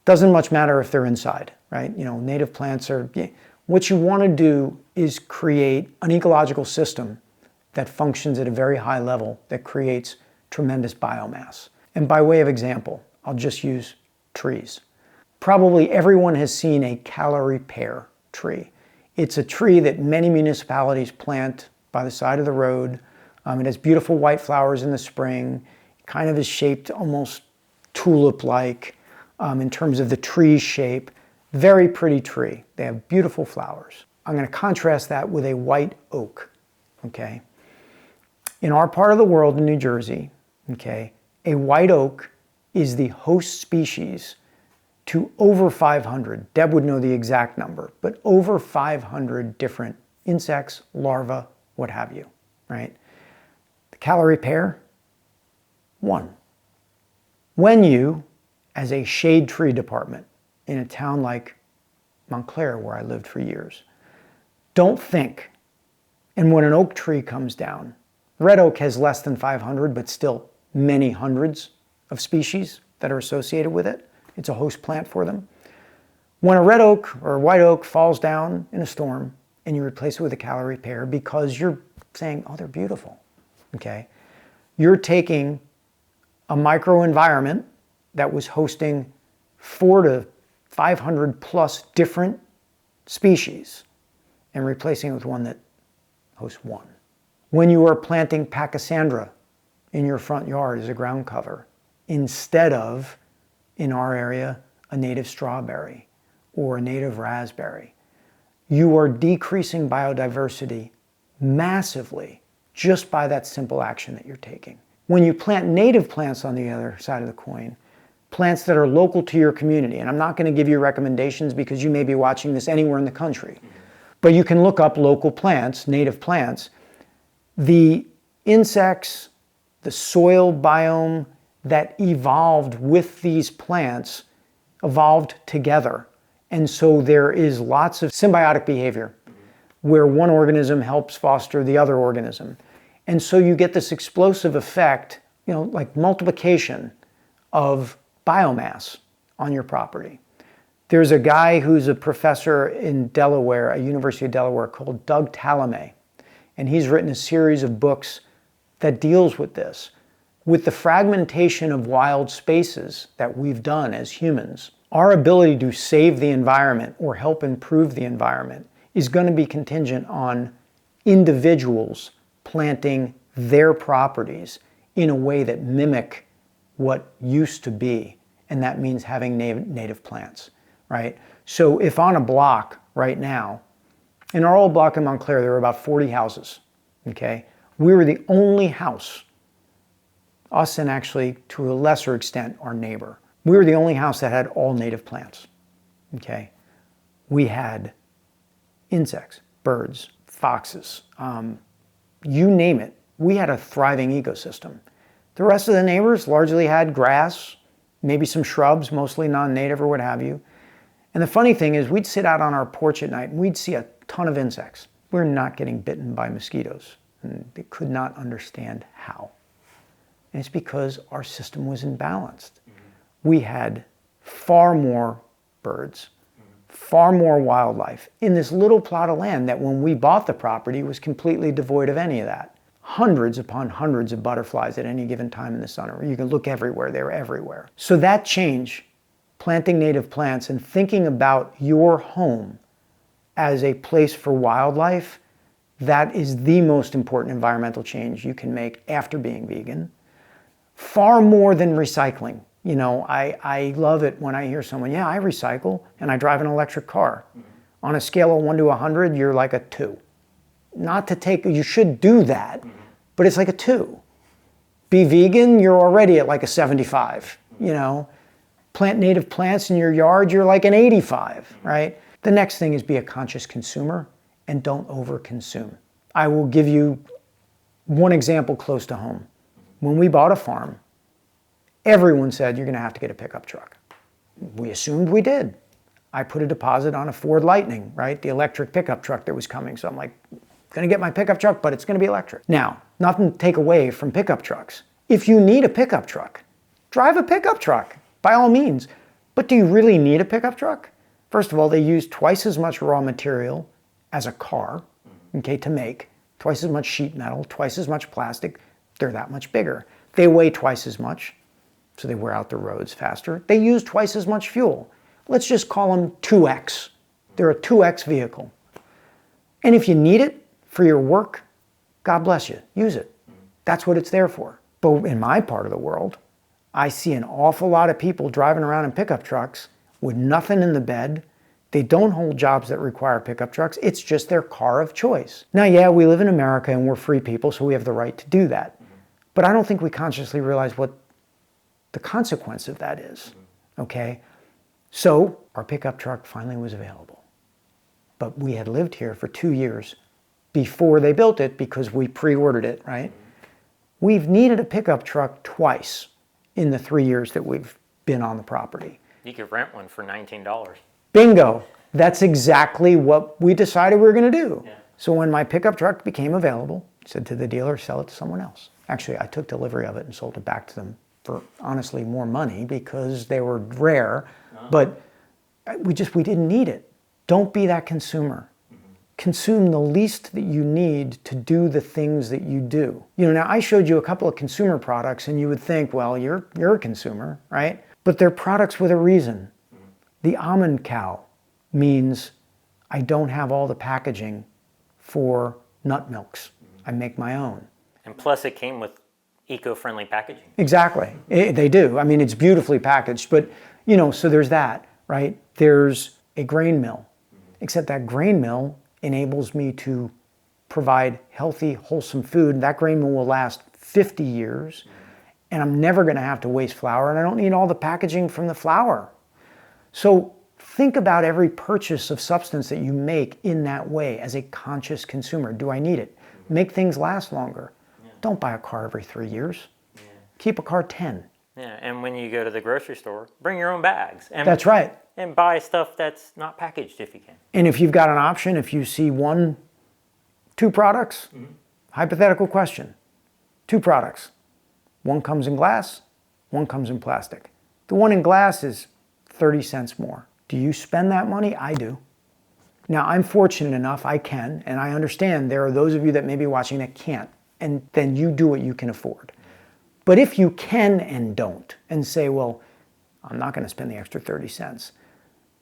Doesn't much matter if they're inside, right? You know, native plants are, what you want to do is create an ecological system that functions at a very high level that creates tremendous biomass. And by way of example, I'll just use trees. Probably everyone has seen a calorie pear tree. It's a tree that many municipalities plant by the side of the road. It has beautiful white flowers in the spring. It kind of is shaped almost tulip-like in terms of the tree shape, Very pretty tree. They have beautiful flowers. I'm going to contrast that with a white oak, okay? In our part of the world in New Jersey, okay, a white oak is the host species to over 500, Deb would know the exact number, but over 500 different insects, larvae, what have you, right? The calorie pair, 1. When you, as a shade tree department in a town like Montclair, where I lived for years, don't think, and when an oak tree comes down, red oak has less than 500, but still many hundreds of species that are associated with it. It's a host plant for them. When a red oak or a white oak falls down in a storm and you replace it with a calorie pair because you're saying, oh, they're beautiful, okay? You're taking a microenvironment that was hosting 400 to 500 plus different species and replacing it with one that hosts 1. When you are planting Pachysandra in your front yard as a ground cover, instead of, in our area, a native strawberry or a native raspberry, you are decreasing biodiversity massively just by that simple action that you're taking. When you plant native plants on the other side of the coin, plants that are local to your community, and I'm not going to give you recommendations because you may be watching this anywhere in the country, but you can look up local plants, native plants. The insects, the soil biome that evolved with these plants evolved together. And so there is lots of symbiotic behavior where one organism helps foster the other organism. And so you get this explosive effect, like multiplication of biomass on your property. There's a guy who's a professor in Delaware, at University of Delaware, called Doug Tallamy. And he's written a series of books that deals with this. With the fragmentation of wild spaces that we've done as humans, our ability to save the environment or help improve the environment is going to be contingent on individuals planting their properties in a way that mimic what used to be. And that means having native plants, right? So if on a block right now, in our old block in Montclair, there were about 40 houses, okay? We were the only house, us and actually to a lesser extent our neighbor, we were the only house that had all native plants, okay? We had insects, birds, foxes, you name it. We had a thriving ecosystem. The rest of the neighbors largely had grass, maybe some shrubs, mostly non-native or what have you. And the funny thing is we'd sit out on our porch at night and we'd see a ton of insects. We're not getting bitten by mosquitoes. And they could not understand how. And it's because our system was imbalanced. We had far more birds, far more wildlife in this little plot of land that when we bought the property was completely devoid of any of that. Hundreds upon hundreds of butterflies at any given time in the summer. You can look everywhere, they're everywhere. So that change, planting native plants and thinking about your home as a place for wildlife, that is the most important environmental change you can make after being vegan. Far more than recycling. I love it when I hear someone, yeah, I recycle and I drive an electric car. On a scale of 1 to 100, you're like a 2. You should do that, but it's like a 2. Be vegan, you're already at like a 75, Plant native plants in your yard, you're like an 85, right? The next thing is be a conscious consumer and don't over-consume. I will give you one example close to home. When we bought a farm, everyone said, you're going to have to get a pickup truck. We assumed we did. I put a deposit on a Ford Lightning, right? The electric pickup truck that was coming. So I'm like, going to get my pickup truck, but it's going to be electric. Now, nothing to take away from pickup trucks. If you need a pickup truck, drive a pickup truck, by all means. But do you really need a pickup truck? First of all, they use twice as much raw material as a car, okay, to make. Twice as much sheet metal, twice as much plastic. They're that much bigger. They weigh twice as much, so they wear out the roads faster. They use twice as much fuel. Let's just call them 2X. They're a 2X vehicle. And if you need it for your work, God bless you, use it. That's what it's there for. But in my part of the world, I see an awful lot of people driving around in pickup trucks with nothing in the bed, They don't hold jobs that require pickup trucks. It's just their car of choice. Now, yeah, we live in America and we're free people, so we have the right to do that. But I don't think we consciously realize what the consequence of that is, okay? So our pickup truck finally was available. But we had lived here for 2 years before they built it because we pre-ordered it, right? We've needed a pickup truck twice in the 3 years that we've been on the property. You could rent one for $19. Bingo. That's exactly what we decided we were going to do. Yeah. So when my pickup truck became available, I said to the dealer, sell it to someone else. Actually, I took delivery of it and sold it back to them for honestly more money because they were rare, but we didn't need it. Don't be that consumer. Consume the least that you need to do the things that you do. You know, now I showed you a couple of consumer products and you would think, well, you're a consumer, right? But they're products with a reason. The almond cow means I don't have all the packaging for nut milks. I make my own. And plus it came with eco-friendly packaging. Exactly. They do. I mean, it's beautifully packaged, but you know, so there's that, right? There's a grain mill, except that grain mill enables me to provide healthy, wholesome food. That grain mill will last 50 years, and I'm never going to have to waste flour, and I don't need all the packaging from the flour. So think about every purchase of substance that you make in that way as a conscious consumer. Do I need it? Make things last longer. Don't buy a car every 3 years. Keep a car 10. Yeah, and when you go to the grocery store, bring your own bags. And, That's right. And buy stuff that's not packaged if you can. And if you've got an option, if you see two products, hypothetical question, 2 products. One comes in glass, one comes in plastic. The one in glass is 30 cents more. Do you spend that money? I do. Now, I'm fortunate enough, I can, and I understand there are those of you that may be watching that can't, and then you do what you can afford. But if you can and don't, and say, well, I'm not going to spend the extra 30 cents,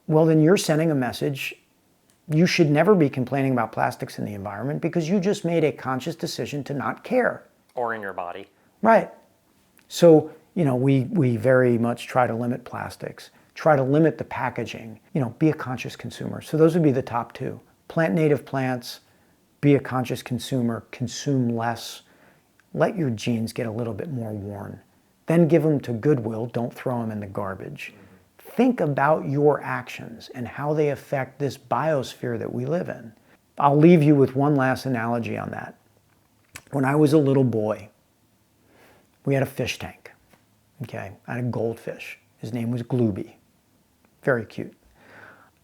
well, then you're sending a message. You should never be complaining about plastics in the environment because you just made a conscious decision to not care. Or in your body. Right. So, you know, we very much try to limit plastics, try to limit the packaging, you know, be a conscious consumer. So those would be the top 2. Plant native plants, be a conscious consumer, consume less, let your jeans get a little bit more worn. Then give them to Goodwill, don't throw them in the garbage. Think about your actions and how they affect this biosphere that we live in. I'll leave you with one last analogy on that. When I was a little boy, we had a fish tank, okay? I had a goldfish. His name was Glooby. Very cute.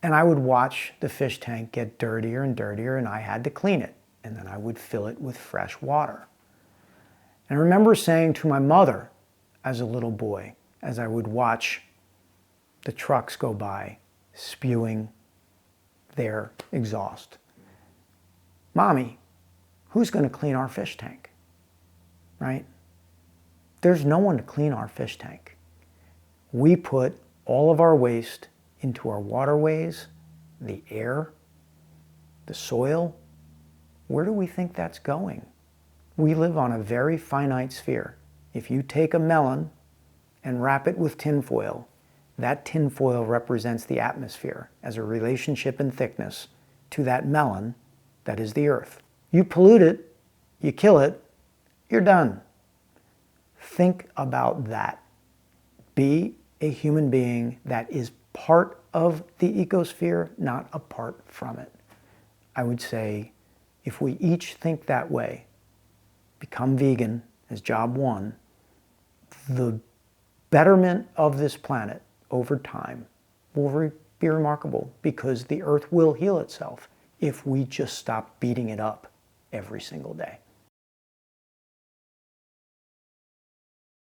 And I would watch the fish tank get dirtier and dirtier, and I had to clean it. And then I would fill it with fresh water. And I remember saying to my mother as a little boy, as I would watch the trucks go by spewing their exhaust, Mommy, who's going to clean our fish tank? Right? There's no one to clean our fish tank. We put all of our waste into our waterways, the air, the soil. Where do we think that's going? We live on a very finite sphere. If you take a melon and wrap it with tinfoil, that tinfoil represents the atmosphere as a relationship in thickness to that melon that is the earth. You pollute it, you kill it, you're done. Think about that. Be a human being that is part of the ecosphere, not apart from it. I would say if we each think that way, become vegan as job 1, the betterment of this planet over time will be remarkable because the earth will heal itself if we just stop beating it up every single day.